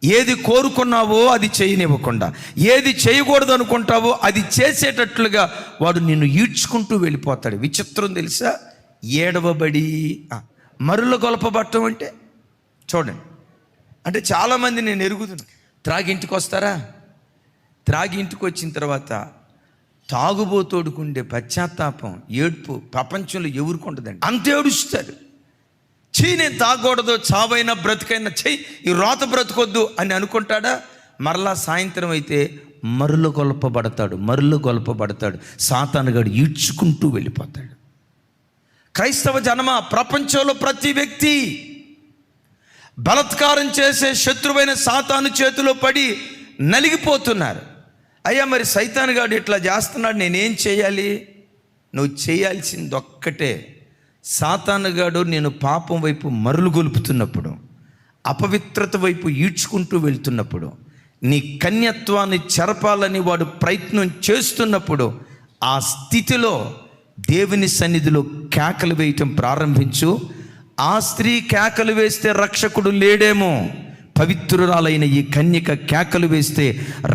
ఏది కోరుకున్నావో అది చేయనివ్వకుండా, ఏది చేయకూడదు అనుకుంటావో అది చేసేటట్లుగా వాడు నిన్ను ఈడ్చుకుంటూ వెళ్ళిపోతాడు. విచిత్రం తెలుసా? ఏడవబడి మరుల గొలపబట్టం అంటే చూడండి. అంటే చాలామంది నేను ఎరుగుతున్నాను, త్రాగి ఇంటికి వస్తారా? త్రాగి ఇంటికి వచ్చిన తర్వాత తాగుబోతోడుకుండే పశ్చాత్తాపం, ఏడుపు ప్రపంచంలో ఎవరికి ఉండదండి. అంత ఏడుస్తాడు. నేను తాగకూడదు, చావైనా బ్రతికైనా ఈ రోత బ్రతకొద్దు అని అనుకుంటాడా? మరలా సాయంత్రం అయితే మరులు గొల్పబడతాడు. సాతానుగాడు ఈడ్చుకుంటూ వెళ్ళిపోతాడు. క్రైస్తవ జనమ, ప్రపంచంలో ప్రతి వ్యక్తి బలత్కారం చేసే శత్రువైన సాతాను చేతిలో పడి నలిగిపోతున్నారు. అయ్యా మరి సైతానుగాడు ఇట్లా చేస్తున్నాడు, నేనేం చేయాలి? నువ్వు చేయాల్సింది ఒక్కటే, సాతానుగాడు నేను పాపం వైపు మరులు గొలుపుతున్నప్పుడు, అపవిత్రత వైపు ఈడ్చుకుంటూ వెళ్తున్నప్పుడు, నీ కన్యత్వాన్ని చెరపాలని వాడు ప్రయత్నం చేస్తున్నప్పుడు, ఆ స్థితిలో దేవుని సన్నిధిలో కేకలు వేయటం ప్రారంభించు. ఆ స్త్రీ కేకలు వేస్తే రక్షకుడు లేడేమో, పవిత్రురాలైన ఈ కన్యక కేకలు వేస్తే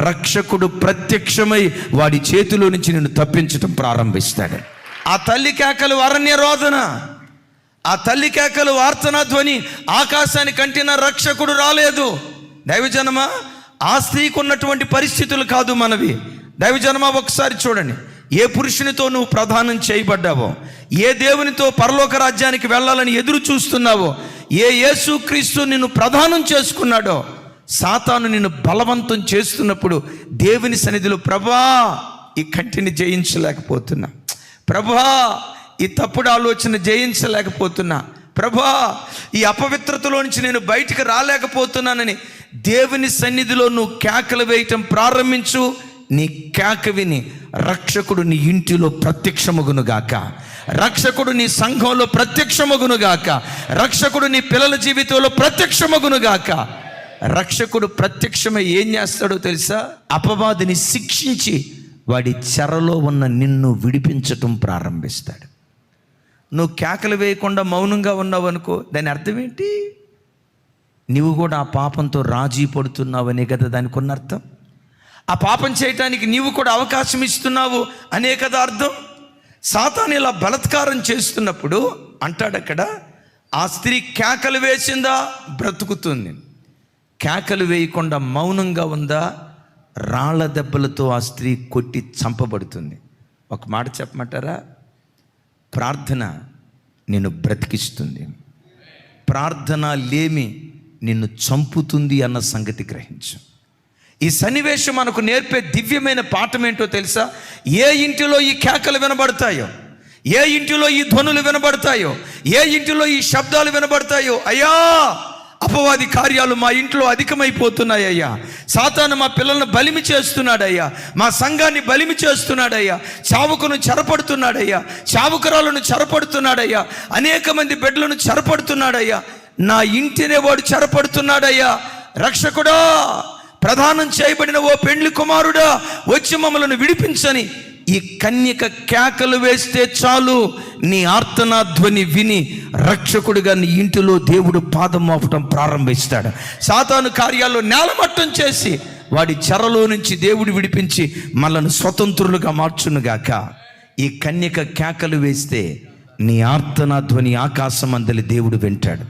రక్షకుడు ప్రత్యక్షమై వాడి చేతిలో నుంచి నిన్ను తప్పించటం ప్రారంభిస్తాడు. ఆ తల్లి కేకలు అరణ్య రోదన, ఆ తల్లి కేకలు వార్తనా ధ్వని, ఆకాశానికి అంటిన రక్షకుడు రాలేదు. దైవజనమా, ఆ స్త్రీకి ఉన్నటువంటి పరిస్థితులు కాదు మనవి. దైవజనమా, ఒకసారి చూడండి, ఏ పురుషునితో నువ్వు ప్రదానం చేయబడ్డావో, ఏ దేవునితో పరలోక రాజ్యానికి వెళ్ళాలని ఎదురు చూస్తున్నావో, ఏ యేసుక్రీస్తు నిన్ను ప్రదానం చేసుకున్నాడో, సాతాను నిన్ను బలవంతం చేస్తున్నప్పుడు దేవుని సన్నిధిలో, ప్రభా ఈ కంటిని జయించలేకపోతున్నా, ప్రభా ఈ తప్పుడు ఆలోచన జయించలేకపోతున్నా, ప్రభా ఈ అపవిత్రతలో నుంచి నేను బయటికి రాలేకపోతున్నానని దేవుని సన్నిధిలో నువ్వు కేకలు వేయటం ప్రారంభించు. నీ కేక విని రక్షకుడు నీ ఇంటిలో ప్రత్యక్షమగునుగాక, రక్షకుడు నీ సంఘంలో ప్రత్యక్షమగునుగాక, రక్షకుడు నీ పిల్లల జీవితంలో ప్రత్యక్షమగునుగాక. రక్షకుడు ప్రత్యక్షమై ఏం చేస్తాడో తెలుసా? అపవాదిని శిక్షించి వాడి చెరలో ఉన్న నిన్ను విడిపించటం ప్రారంభిస్తాడు. నువ్వు కేకలు వేయకుండా మౌనంగా ఉన్నావు అనుకో, దాని అర్థం ఏంటి? నీవు కూడా ఆ పాపంతో రాజీ పడుతున్నావనే కదా దానికి ఉన్న అర్థం. ఆ పాపం చేయటానికి నీవు కూడా అవకాశం ఇస్తున్నావు అనే కదా అర్థం. సాతాను ఇలా బలాత్కారం చేస్తున్నప్పుడు అంటాడు అక్కడ, ఆ స్త్రీ కేకలు వేసిందా బ్రతుకుతుంది, కేకలు వేయకుండా మౌనంగా ఉందా రాళ్ల దెబ్బలతో ఆ స్త్రీ కొట్టి చంపబడుతుంది. ఒక మాట చెప్పమంటారా? ప్రార్థన నిన్ను బ్రతికిస్తుంది, ప్రార్థన లేమి నిన్ను చంపుతుంది అన్న సంగతి గ్రహించు. ఈ సన్నివేశం మనకు నేర్పే దివ్యమైన పాఠం ఏంటో తెలుసా? ఏ ఇంటిలో ఈ కేకలు వినబడతాయో, ఏ ఇంటిలో ఈ ధ్వనులు వినబడతాయో, ఏ ఇంటిలో ఈ శబ్దాలు వినబడతాయో, అయ్యా అపవాది కార్యాలు మా ఇంట్లో అధికమైపోతున్నాయ్యా, సాతాను మా పిల్లలను బలిమి చేస్తున్నాడయ్యా, మా సంఘాన్ని బలిమి చేస్తున్నాడయ్యా, చావుకును చెరపడుతున్నాడయ్యా, చావుకురాలను చెరపడుతున్నాడయ్యా, అనేక మంది బిడ్డలను చెరపడుతున్నాడయ్యా, నా ఇంటినే వాడు చెరపడుతున్నాడయ్యా, రక్షకుడా ప్రదానం చేయబడిన ఓ పెండ్లి కుమారుడా వచ్చి మమ్మలను విడిపించని ఈ కన్యక కేకలు వేస్తే చాలు, నీ ఆర్తనాధ్వని విని రక్షకుడిగా నీ ఇంటిలో దేవుడు పాదం మోపటం ప్రారంభిస్తాడు. సాతాను కార్యాల్లో నేలమట్టం చేసి వాడి చెరలో నుంచి దేవుడు విడిపించి మనల్ని స్వతంత్రులుగా మార్చునుగాక. ఈ కన్యక కేకలు వేస్తే నీ ఆర్తనాధ్వని ఆకాశమందలి దేవుడు వింటాడు,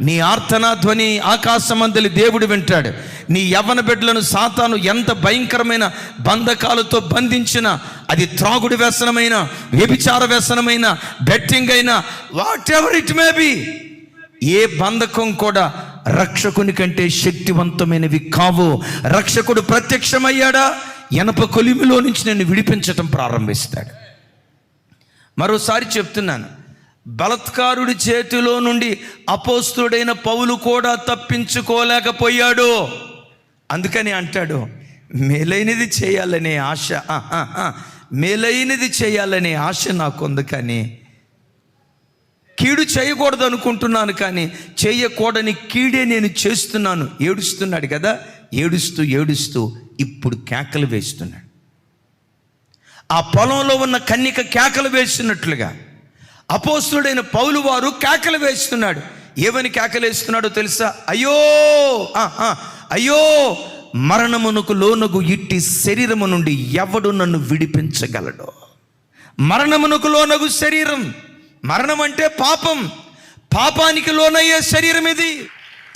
నీ ఆర్తనాధ్వని ఆకాశమందలి దేవుడు వింటాడు. నీ యవ్వన బిడ్డలను సాతాను ఎంత భయంకరమైన బంధకాలతో బంధించినా, అది త్రాగుడు వ్యసనమైన, వ్యభిచార వ్యసనమైన, బెట్టింగ్ అయినా, whatever it may be, ఏ బంధకం కూడా రక్షకుని కంటే శక్తివంతమైనవి కావు. రక్షకుడు ప్రత్యక్షమయ్యాడా, ఎనప కొలిమిలో నుంచి నేను విడిపించటం ప్రారంభిస్తాడు. మరోసారి చెప్తున్నాను, బలాత్కారుడి చేతిలో నుండి అపోస్తుడైన పౌలు కూడా తప్పించుకోలేకపోయాడు. అందుకని అంటాడు, మేలైనది చేయాలనే ఆశ, మేలైనది చేయాలనే ఆశ నాకుంది, కానీ కీడు చేయకూడదు అనుకుంటున్నాను, కానీ చేయకూడని కీడే నేను చేస్తున్నాను. ఏడుస్తున్నాడు కదా, ఏడుస్తూ ఏడుస్తూ ఇప్పుడు కేకలు వేస్తున్నాడు. ఆ పొలంలో ఉన్న కన్యక కేకలు వేస్తున్నట్లుగా అపోస్తుడైన పౌలు వారు కేకలు వేస్తున్నాడు. ఏమని కేకలు వేస్తున్నాడో తెలుసా? అయ్యో అయ్యో, మరణమునకు లోనగు ఇట్టి శరీరము నుండి ఎవడు నన్ను విడిపించగలడు? మరణమునకు లోనగు శరీరం, మరణం అంటే పాపం, పాపానికి లోనయ్యే శరీరం ఇది.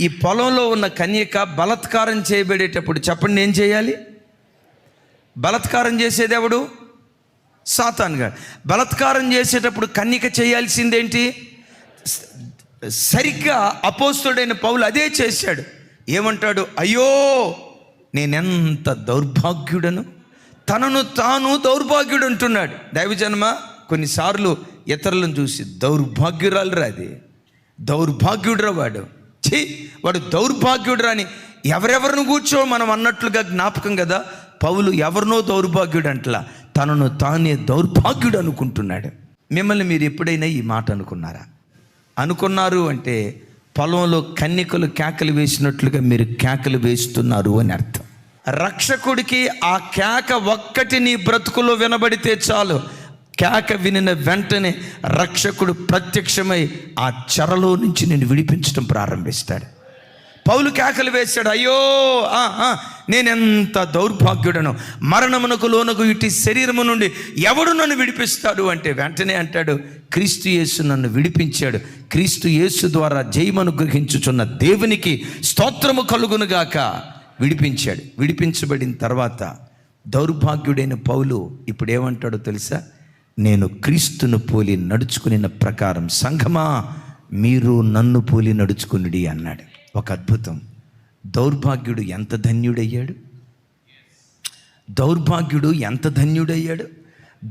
ఈ పొలంలో ఉన్న కన్యక బలాత్కారం చేయబడేటప్పుడు చెప్పండి ఏం చేయాలి? బలాత్కారం చేసేది ఎవడు? సాతాను గారు. బలాత్కారం చేసేటప్పుడు కన్యక చేయాల్సిందేంటి? సరిగ్గా అపోస్తుడైన పౌలు అదే చేశాడు. ఏమంటాడు? అయ్యో నేనెంత దౌర్భాగ్యుడను, తనను తాను దౌర్భాగ్యుడు అంటున్నాడు. దైవజన్మ కొన్నిసార్లు ఇతరులను చూసి దౌర్భాగ్యురాలు రాది, దౌర్భాగ్యుడురా వాడు, వాడు దౌర్భాగ్యుడురా అని ఎవరెవరిని కూర్చో మనం అన్నట్లుగా జ్ఞాపకం కదా. పౌలు ఎవరినో దౌర్భాగ్యుడు అంటలా, తనను తానే దౌర్భాగ్యుడు అనుకుంటున్నాడు. మిమ్మల్ని మీరు ఎప్పుడైనా ఈ మాట అనుకున్నారా? అనుకున్నారు అంటే పొలంలో కన్యకలు కేకలు వేసినట్లుగా మీరు కేకలు వేస్తున్నారు అని అర్థం. రక్షకుడికి ఆ కేక ఒక్కటి నీ బ్రతుకులో వినబడితే చాలు, కేక వినిన వెంటనే రక్షకుడు ప్రత్యక్షమై ఆ చెరలో నుంచి నిన్ను విడిపించడం ప్రారంభిస్తాడు. పౌలు కేకలు వేశాడు, అయ్యో నేనెంత దౌర్భాగ్యుడను, మరణమునకు లోనకు ఇటు శరీరము నుండి ఎవడు నన్ను విడిపిస్తాడు అంటే వెంటనే అంటాడు, క్రీస్తు యేసు నన్ను విడిపించాడు. క్రీస్తు యేసు ద్వారా జయమనుగ్రహించుచున్న దేవునికి స్తోత్రము కలుగునుగాక. విడిపించాడు. విడిపించబడిన తర్వాత దౌర్భాగ్యుడైన పౌలు ఇప్పుడు ఏమంటాడో తెలుసా? నేను క్రీస్తును పోలి నడుచుకున్న ప్రకారం సంఘమా మీరు నన్ను పోలి నడుచుకునుడి అన్నాడు. ఒక అద్భుతం. దౌర్భాగ్యుడు ఎంత ధన్యుడయ్యాడు! దౌర్భాగ్యుడు ఎంత ధన్యుడయ్యాడు!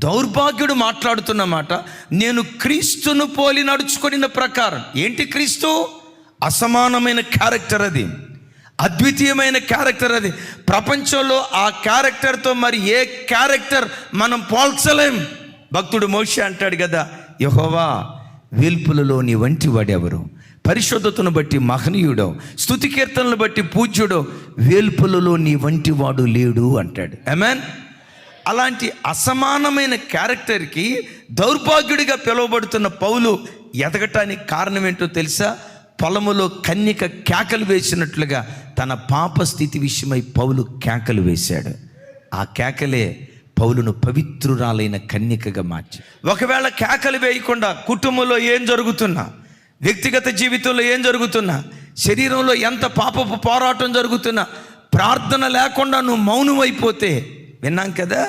దౌర్భాగ్యుడు మాట్లాడుతున్న మాట, నేను క్రీస్తును పోలి నడుచుకున్న ప్రకారం. ఏంటి క్రీస్తు? అసమానమైన క్యారెక్టర్, అది అద్వితీయమైన క్యారెక్టర్. అది ప్రపంచంలో ఆ క్యారెక్టర్తో మరి ఏ క్యారెక్టర్ మనం పోల్చలేం. భక్తుడు మోషే అంటాడు కదా, యెహోవా వేల్పులలో నీ వంటి వాడెవరు, పరిశుద్ధతను బట్టి మహనీయుడో, స్తుతి కీర్తనలు బట్టి పూజ్యుడో, వేల్పులలో నీ వంటి వాడు లేడు అంటాడు. ఆమేన్. అలాంటి అసమానమైన క్యారెక్టర్కి దౌర్భాగ్యుడిగా పిలువబడుతున్న పౌలు ఎదగటానికి కారణం ఏంటో తెలుసా? పొలములో కన్యక కేకలు వేసినట్లుగా తన పాప స్థితి విషయమై పౌలు కేకలు వేశాడు. ఆ కేకలే పౌలును పవిత్రురాలైన కన్యకగా మార్చి. ఒకవేళ కేకలు వేయకుండా కుటుంబంలో ఏం జరుగుతున్నా, వ్యక్తిగత జీవితంలో ఏం జరుగుతున్నా, శరీరంలో ఎంత పాపపు పోరాటం జరుగుతున్నా, ప్రార్థన లేకుండా నువ్వు మౌనం అయిపోతే, విన్నాం కదా,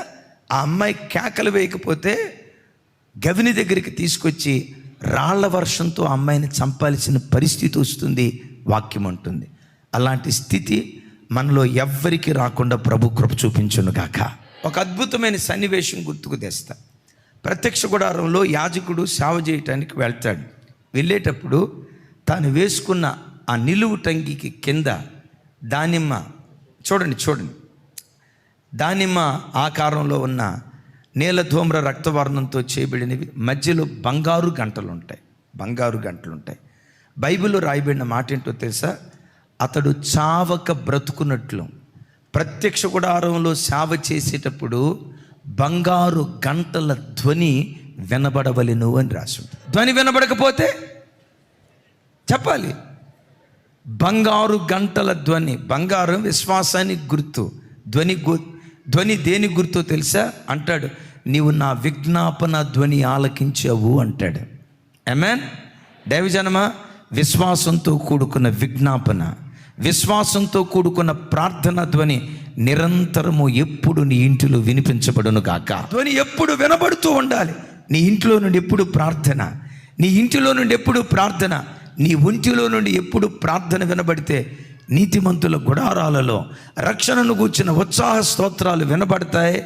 ఆ అమ్మాయి కేకలు వేయకపోతే గవిని దగ్గరికి తీసుకొచ్చి రాళ్ల వర్షంతో అమ్మాయిని చంపాల్సిన పరిస్థితి వస్తుంది, వాక్యం అంటుంది. అలాంటి స్థితి మనలో ఎవ్వరికి రాకుండా ప్రభు కృప చూపించును గాక. ఒక అద్భుతమైన సన్నివేశం గుర్తుకు తెస్తా. ప్రత్యక్ష గుడారంలో యాజకుడు సేవ చేయటానికి వెళ్తాడు. వెళ్ళేటప్పుడు తాను వేసుకున్న ఆ నిలువు టంగికి కింద దానిమ్మ, చూడండి దానిమ్మ ఆకారంలో ఉన్న నీలధూమ్ర రక్తవర్ణంతో చేయబడినవి, మధ్యలో బంగారు గంటలు ఉంటాయి. బైబిల్లో రాయబడిన మాట ఏంటో తెలుసా? అతడు చావక బ్రతుకున్నట్లు ప్రత్యక్ష గుడారంలో సేవ చేసేటప్పుడు బంగారు గంటల ధ్వని వినబడవలెను అని రాసి ఉంటుంది. ధ్వని వినబడకపోతే చెప్పాలి. బంగారు గంటల ధ్వని, బంగారం విశ్వాసానికి గుర్తు. ధ్వని దేని గుర్తో తెలుసా? అంటాడు, నీవు నా విజ్ఞాపన ధ్వని ఆలకించావు అంటాడు. ఆమేన్. దైవజనమా, విశ్వాసంతో కూడుకున్న విజ్ఞాపన, విశ్వాసంతో కూడుకున్న ప్రార్థన ధ్వని నిరంతరము ఎప్పుడు నీ ఇంటిలో వినిపించబడును గాక. ధ్వని ఎప్పుడు వినబడుతూ ఉండాలి. నీ ఇంట్లో నుండి ఎప్పుడు ప్రార్థన, నీ ఇంటిలో నుండి ఎప్పుడు ప్రార్థన, నీ ఒంటిలో నుండి ఎప్పుడు ప్రార్థన వినబడితే నీతిమంతుల గుడారాలలో రక్షణను గూర్చిన ఉత్సాహ స్తోత్రాలు వినబడతాయి.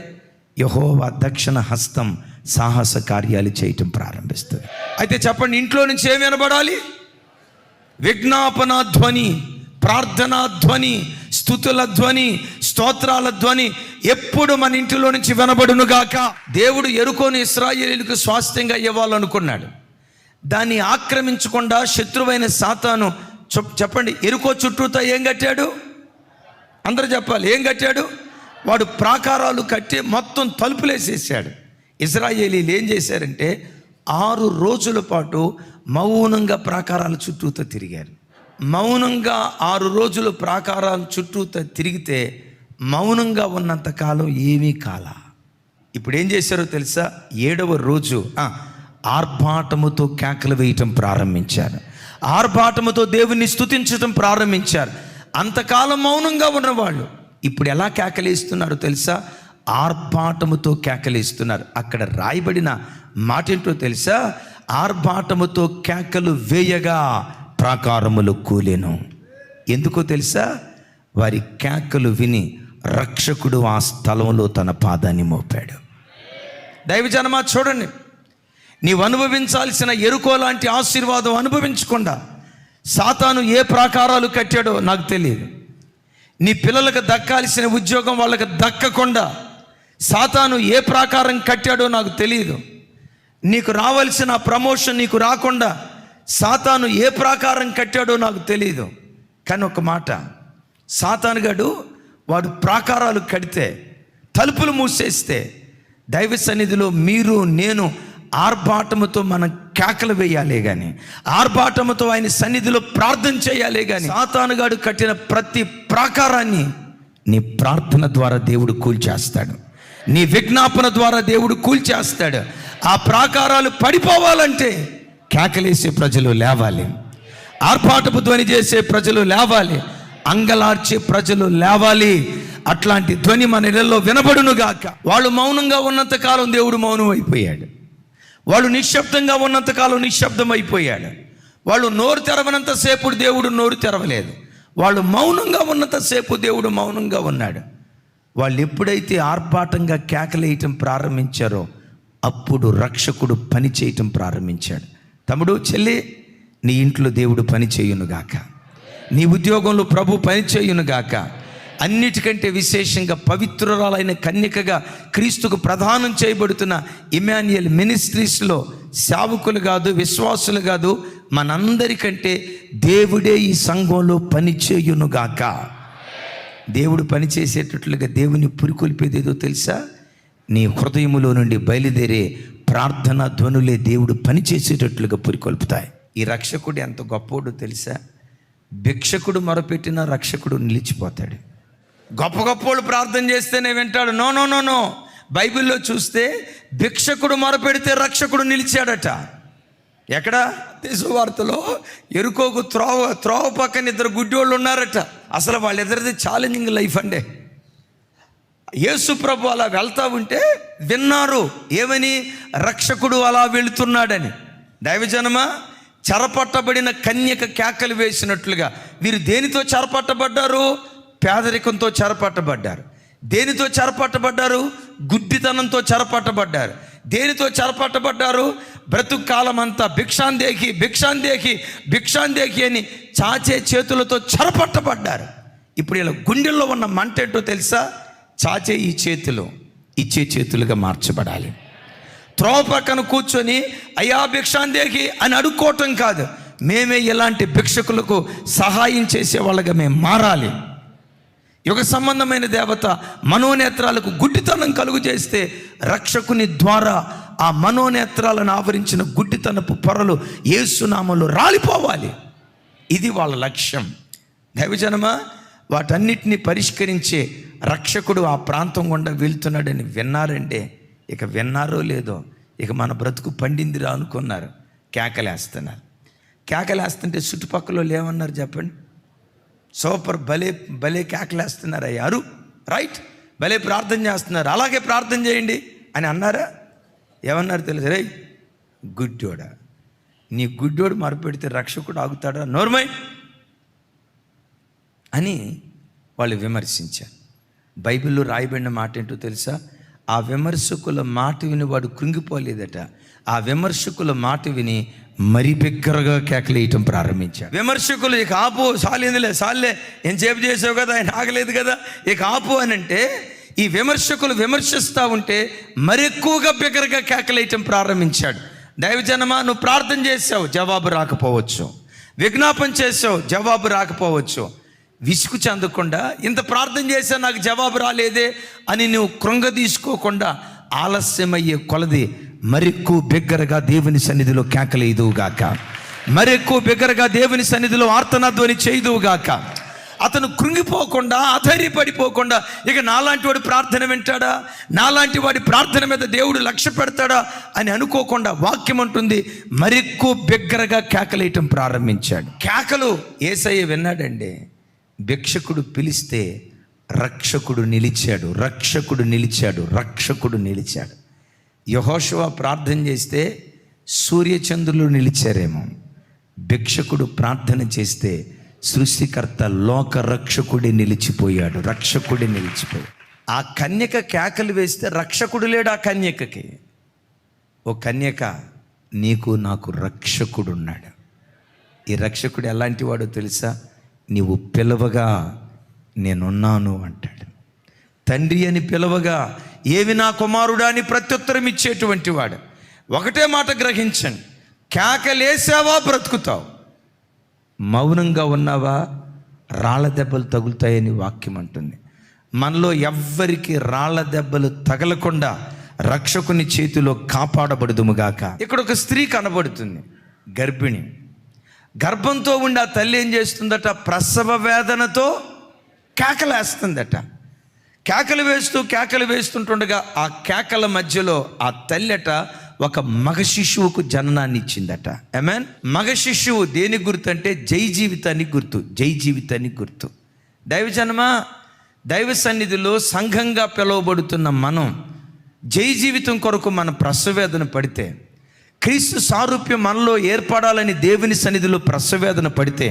యెహోవా దక్షిణ హస్తం సాహస కార్యాలు చేయటం ప్రారంభిస్తుంది. అయితే చెప్పండి, ఇంట్లో నుంచి ఏం వినబడాలి? విజ్ఞాపన ధ్వని, ప్రార్థనా ధ్వని, స్తుతుల ధ్వని, స్తోత్రాల ధ్వని ఎప్పుడు మన ఇంటిలో నుంచి వినబడునుగాక. దేవుడు యెరికోను ఇశ్రాయేలీయులకు స్వాస్థ్యంగా ఇవ్వాలనుకున్నాడు. దాన్ని ఆక్రమించకుండా శత్రువైన సాతాను, చెప్పండి, యెరికో చుట్టూతో ఏం కట్టాడు? అందరూ చెప్పాలి, ఏం కట్టాడు? వాడు ప్రాకారాలు కట్టి మొత్తం తలుపులేసేసాడు. ఇశ్రాయేలీయులు ఏం చేశారంటే 6 రోజుల పాటు మౌనంగా ప్రాకారాల చుట్టూతో తిరిగారు. మౌనంగా 6 రోజులు ప్రాకారాల చుట్టూతో తిరిగితే మౌనంగా ఉన్నంతకాలం ఏమీ కాల. ఇప్పుడు ఏం చేశారో తెలుసా? 7వ రోజు ఆర్భాటముతో కేకలు వేయటం ప్రారంభించారు. ఆర్భాటముతో దేవుణ్ణి స్తుతించటం ప్రారంభించారు. అంతకాలం మౌనంగా ఉన్నవాళ్ళు ఇప్పుడు ఎలా కేకలేస్తున్నారో తెలుసా? ఆర్భాటముతో కేకలేస్తున్నారు. అక్కడ రాయబడిన మాట ఏంటో తెలుసా? ఆర్భాటముతో కేకలు వేయగా ప్రాకారములు కూలెను. ఎందుకో తెలుసా? వారి కేకలు విని రక్షకుడు ఆ స్థలంలో తన పాదాన్ని మోపాడు. దైవజనమా, చూడండి, నీవు అనుభవించాల్సిన యెరికో లాంటి ఆశీర్వాదం అనుభవించకుండా సాతాను ఏ ప్రాకారాలు కట్టాడో నాకు తెలియదు. నీ పిల్లలకు దక్కాల్సిన ఉద్యోగం వాళ్ళకి దక్కకుండా సాతాను ఏ ప్రాకారం కట్టాడో నాకు తెలియదు. నీకు రావాల్సిన ప్రమోషన్ నీకు రాకుండా సాతాను ఏ ప్రాకారం కట్టాడో నాకు తెలియదు. కానీ ఒక మాట, సాతానుగాడు వాడు ప్రాకారాలు కడితే, తలుపులు మూసేస్తే, దైవ సన్నిధిలో మీరు నేను ఆర్భాటముతో మనం కేకలు వేయాలే కానీ, ఆర్భాటముతో ఆయన సన్నిధిలో ప్రార్థన చేయాలే కానీ, సాతానుగాడు కట్టిన ప్రతి ప్రాకారాన్ని నీ ప్రార్థన ద్వారా దేవుడు కూల్చేస్తాడు. నీ విజ్ఞాపన ద్వారా దేవుడు కూల్చేస్తాడు. ఆ ప్రాకారాలు పడిపోవాలంటే కేకలేసే ప్రజలు లేవాలి, ఆర్భాటపు ధ్వని చేసే ప్రజలు లేవాలి, అంగలార్చే ప్రజలు లేవాలి. అట్లాంటి ధ్వని మన ఇళ్లలో వినబడునుగాక. వాళ్ళు మౌనంగా ఉన్నంత కాలం దేవుడు మౌనం అయిపోయాడు. వాళ్ళు నిశ్శబ్దంగా ఉన్నంత కాలం నిశ్శబ్దం అయిపోయాడు. వాళ్ళు నోరు తెరవనంతసేపు దేవుడు నోరు తెరవలేదు. వాళ్ళు మౌనంగా ఉన్నంతసేపు దేవుడు మౌనంగా ఉన్నాడు. వాళ్ళు ఎప్పుడైతే ఆర్భాటంగా కేకలేయటం ప్రారంభించారో అప్పుడు రక్షకుడు పని చేయటం ప్రారంభించాడు. తమ్ముడు, చెల్లి, నీ ఇంట్లో దేవుడు పని చేయునుగాక, నీ ఉద్యోగంలో ప్రభు పని చేయునుగాక. అన్నిటికంటే విశేషంగా పవిత్రురాలైన కన్యకగా క్రీస్తుకు ప్రదానం చేయబడుతున్న ఇమాన్యుయల్ మినిస్ట్రీస్లో సేవకులు కాదు, విశ్వాసులు కాదు, మనందరికంటే దేవుడే ఈ సంఘంలో పని చేయునుగాక. దేవుడు పని చేసేటట్లుగా దేవుని పురికొల్పేది ఏదో తెలుసా? నీ హృదయములో నుండి బయలుదేరే ప్రార్థన ధ్వనులే దేవుడు పని చేసేటట్లుగా పురికొల్పుతాయి. ఈ రక్షకుడు ఎంత గొప్పోడు తెలుసా? భిక్షకుడు మొరపెట్టిన రక్షకుడు నిలిచిపోతాడు. గొప్ప గొప్పోళ్ళు ప్రార్థన చేస్తేనే వింటాడు. నో నో నో నో బైబిల్లో చూస్తే భిక్షకుడు మొరపెడితే రక్షకుడు నిలిచాడట. ఎక్కడ? సువార్తలో ఎరుకోకు త్రోవ పక్కన ఇద్దరు గుడ్డోళ్ళు ఉన్నారట. అసలు వాళ్ళిద్దరిది ఛాలెంజింగ్ లైఫ్ అండి. యేసు ప్రభు అలా వెళ్తా ఉంటే విన్నారు. ఏమని? రక్షకుడు అలా వెళుతున్నాడని. దైవజనమా, చెరపట్టబడిన కన్యక కేకలు వేసినట్లుగా వీరు దేనితో చెరపట్టబడ్డారు? పేదరికంతో చెరపట్టబడ్డారు. దేనితో చెరపట్టబడ్డారు? గుడ్డితనంతో చెరపట్టబడ్డారు. దేనితో చెరపట్టబడ్డారు? బ్రతుకు కాలం అంతా భిక్షాందేహి భిక్షాందేహి భిక్షాందేహి అని చాచే చేతులతో చెరపట్టబడ్డారు. ఇప్పుడు ఇలా గుండెల్లో ఉన్న మంట ఏంటో తెలుసా? చాచే ఈ చేతులు ఇచ్చే చేతులుగా మార్చబడాలి. త్రోవ పక్కన కూర్చొని అయ్యా భిక్షాందేహి అని అడుక్కోవటం కాదు, మేమే ఇలాంటి భిక్షకులకు సహాయం చేసే వాళ్ళగా మేము మారాలి. యుగ సంబంధమైన దేవత మనోనేత్రాలకు గుడ్డితనం కలుగు చేస్తే రక్షకుని ద్వారా ఆ మనోనేత్రాలను ఆవరించిన గుడ్డితనపు పొరలు యేసునామములో రాలిపోవాలి. ఇది వాళ్ళ లక్ష్యం. దైవజనమా, వాటన్నిటిని పరిష్కరించే రక్షకుడు ఆ ప్రాంతం గుండా వెళ్తున్నాడని విన్నారంటే, ఇక విన్నారో లేదో, ఇక మన బ్రతుకు పండిందిరా అనుకున్నారు. కేకలేస్తున్నారు. కేకలేస్తుంటే చుట్టుపక్కల ఏమన్నారు చెప్పండి? సూపర్, భలే భలే కేకలేస్తున్నారు అయ్యారు, రైట్, భలే ప్రార్థన చేస్తున్నారు, అలాగే ప్రార్థన చేయండి అని అన్నారా? ఏమన్నారు తెలుసు? రే గుడ్డోడా, నీ గుడ్డోడు మరపెడితే రక్షకుడు ఆగుతాడా? నోర్మై అని వాళ్ళు విమర్శించారు. బైబిల్లో రాయబడిన మాట ఏంటో తెలుసా? ఆ విమర్శకుల మాట విని వాడు కృంగిపోలేదట. ఆ విమర్శకుల మాట విని మరీ బిగ్గరగా కేకలేయటం ప్రారంభించాడు. విమర్శకులు ఇక ఆపు, సాలేందులే సాలే, ఏం చేపు చేసావు కదా, ఆయన ఆగలేదు కదా, ఇక ఆపు అని అంటే ఈ విమర్శకులు విమర్శిస్తూ ఉంటే మరెక్కువగా బిగ్గరగా కేకలేయటం ప్రారంభించాడు. దైవజనమా, నువ్వు ప్రార్థన చేసావు, జవాబు రాకపోవచ్చు. విజ్ఞాపన చేసావు, జవాబు రాకపోవచ్చు. విసుగు చెందకుండా ఇంత ప్రార్థన చేశా నాకు జవాబు రాలేదే అని నువ్వు కృంగదీసుకోకుండా ఆలస్యమయ్యే కొలది మరెక్కువ బిగ్గరగా దేవుని సన్నిధిలో కేకలేదువుగాక, మరెక్కువ బిగ్గరగా దేవుని సన్నిధిలో ఆర్తనాధ్వని చేయుదువుగాక. అతను కృంగిపోకుండా, అధైర్యపడిపోకుండా, ఇక నాలాంటి వాడి ప్రార్థన వింటాడా, నాలాంటి వాడి ప్రార్థన మీద దేవుడు లక్ష్య పెడతాడా అని అనుకోకుండా వాక్యం అంటుంది మరెక్కువ బిగ్గరగా కేకలేయటం ప్రారంభించాడు. కేకలు యేసయ్య విన్నాడండి. భిక్షకుడు పిలిస్తే రక్షకుడు నిలిచాడు, రక్షకుడు నిలిచాడు, రక్షకుడు నిలిచాడు. యెహోషువ ప్రార్థన చేస్తే సూర్యచంద్రులు నిలిచారేమో, భిక్షకుడు ప్రార్థన చేస్తే సృష్టికర్త లోక రక్షకుడే నిలిచిపోయాడు, రక్షకుడే నిలిచిపోయాడు. ఆ కన్యక కేకలు వేస్తే రక్షకుడు లేడు ఆ కన్యకకి. ఓ కన్యక, నీకు నాకు రక్షకుడు ఉన్నాడు. ఈ రక్షకుడు ఎలాంటి వాడో తెలుసా? నీవు పిలవగా నేనున్నాను అంటాడు. తండ్రి అని పిలవగా ఏవి నా కుమారుడా అని ప్రత్యుత్తరం ఇచ్చేటువంటి వాడు. ఒకటే మాట గ్రహించండి, కేకలేసావా బ్రతుకుతావు, మౌనంగా ఉన్నావా రాళ్ళ దెబ్బలు తగులుతాయని వాక్యం అంటుంది. మనలో ఎవ్వరికి రాళ్ళ దెబ్బలు తగలకుండా రక్షకుని చేతిలో కాపాడబడుదుముగాక. ఇక్కడ ఒక స్త్రీ కనబడుతుంది, గర్భిణి. గర్భంతో ఉండి ఆ తల్లి ఏం చేస్తుందట, ప్రసవ వేదనతో కేకలేస్తుందట. కేకలు వేస్తుంటుండగా ఆ కేకల మధ్యలో ఆ తల్లెట ఒక మగ శిశువుకు జననాన్ని ఇచ్చిందట. ఆమేన్. మగ శిశువు దేని గుర్తు అంటే జై జీవితానికి గుర్తు, జై జీవితానికి గుర్తు. దైవజనమా, దైవ సన్నిధిలో సంఘంగా పిలువబడుతున్న మనం జై జీవితం కొరకు మన ప్రసవేదన పడితే, క్రీస్తు సారూప్యం మనలో ఏర్పడాలని దేవుని సన్నిధిలో ప్రసవేదన పడితే,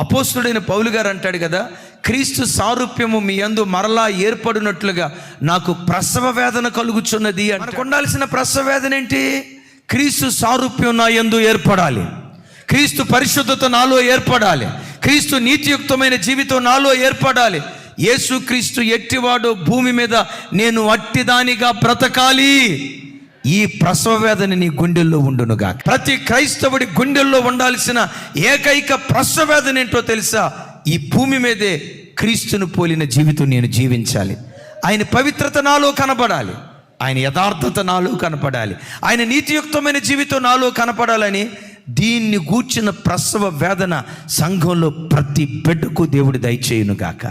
అపోస్తుడైన పౌలు గారు అంటాడు కదా, క్రీస్తు సారూప్యము మీ యందు మరలా ఏర్పడినట్లుగా నాకు ప్రసవ వేదన కలుగుచున్నది. మనకు ఉండాల్సిన ప్రసవ వేదన ఏంటి? క్రీస్తు సారూప్యం నా యందు ఏర్పడాలి, క్రీస్తు పరిశుద్ధత నాలో ఏర్పడాలి, క్రీస్తు నీతియుక్తమైన జీవితం నాలో ఏర్పడాలి. యేసు క్రీస్తు ఎట్టివాడో భూమి మీద నేను అట్టిదానిగా బ్రతకాలి. ఈ ప్రసవ వేదన నీ గుండెల్లో ఉండునుగా. ప్రతి క్రైస్తవుడి గుండెల్లో ఉండాల్సిన ఏకైక ప్రసవ వేదన ఏంటో తెలుసా? ఈ భూమి మీదే క్రీస్తును పోలిన జీవితం నేను జీవించాలి. ఆయన పవిత్రత నాలో కనపడాలి, ఆయన యథార్థత నాలో కనపడాలి, ఆయన నీతియుక్తమైన జీవితం నాలో కనపడాలని దీన్ని గూర్చిన ప్రసవ వేదన సంఘంలో ప్రతి బిడ్డకు దేవుడు దయచేయునుగాక.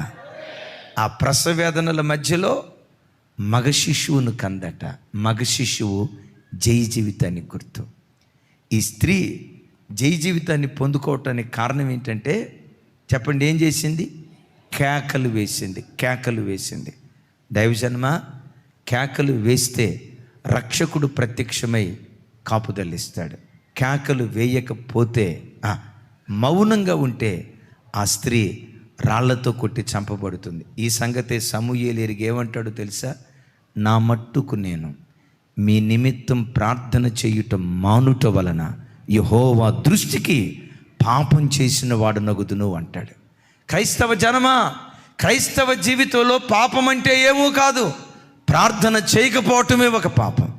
ఆ ప్రసవ వేదనల మధ్యలో మగ శిశువును కందట. మగ శిశువు జై జీవితానికి గుర్తు. ఈ స్త్రీ జై జీవితాన్ని పొందుకోవటానికి కారణం ఏంటంటే చెప్పండి, ఏం చేసింది? కేకలు వేసింది. దైవజన్మ, కేకలు వేస్తే రక్షకుడు ప్రత్యక్షమై కాపుదలిస్తాడు. కేకలు వేయకపోతే, మౌనంగా ఉంటే ఆ స్త్రీ రాళ్లతో కొట్టి చంపబడుతుంది. ఈ సంగతే సమూయేలు ఎరిగి ఏమంటాడో తెలుసా? నా మట్టుకు నేను మీ నిమిత్తం ప్రార్థన చేయుట మానుట వలన యెహోవా దృష్టికి పాపం చేసిన వాడు నగుదును అంటాడు. క్రైస్తవ జనమా, క్రైస్తవ జీవితంలో పాపం అంటే ఏమో కాదు, ప్రార్థన చేయకపోవటమే ఒక పాపం,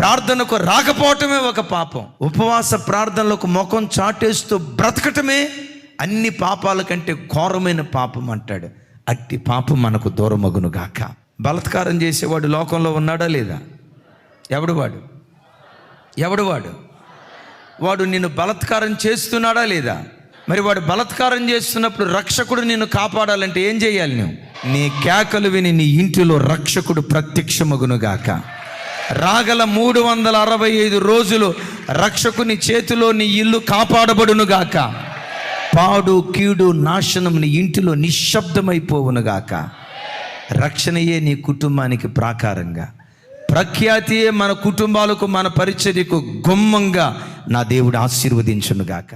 ప్రార్థనకు రాకపోవటమే ఒక పాపం, ఉపవాస ప్రార్థనలకు ముఖం చాటేస్తూ బ్రతకటమే అన్ని పాపాల కంటే ఘోరమైన పాపం అంటాడు. అట్టి పాపం మనకు దూరమగును గాక. బలాత్కారం చేసేవాడు లోకంలో ఉన్నాడా లేదా? ఎవడు వాడు? వాడు నిన్ను బలాత్కారం చేస్తున్నాడా లేదా? మరి వాడు బలాత్కారం చేస్తున్నప్పుడు రక్షకుడు నిన్ను కాపాడాలంటే ఏం చేయాలి? నువ్వు నీ కేకలు విని నీ ఇంటిలో రక్షకుడు ప్రత్యక్షమగునుగాక. రాగల 365 రోజులు రక్షకుని చేతిలో నీ ఇల్లు కాపాడబడునుగాక. పాడు కీడు నాశనం నీ ఇంటిలో నిశ్శబ్దమైపోవునుగాక. రక్షణయే నీ కుటుంబానికి ప్రాకారంగా, ప్రఖ్యాతియే మన కుటుంబాలకు మన పరిచర్యకు గుమ్మంగా నా దేవుడు ఆశీర్వదించునుగాక.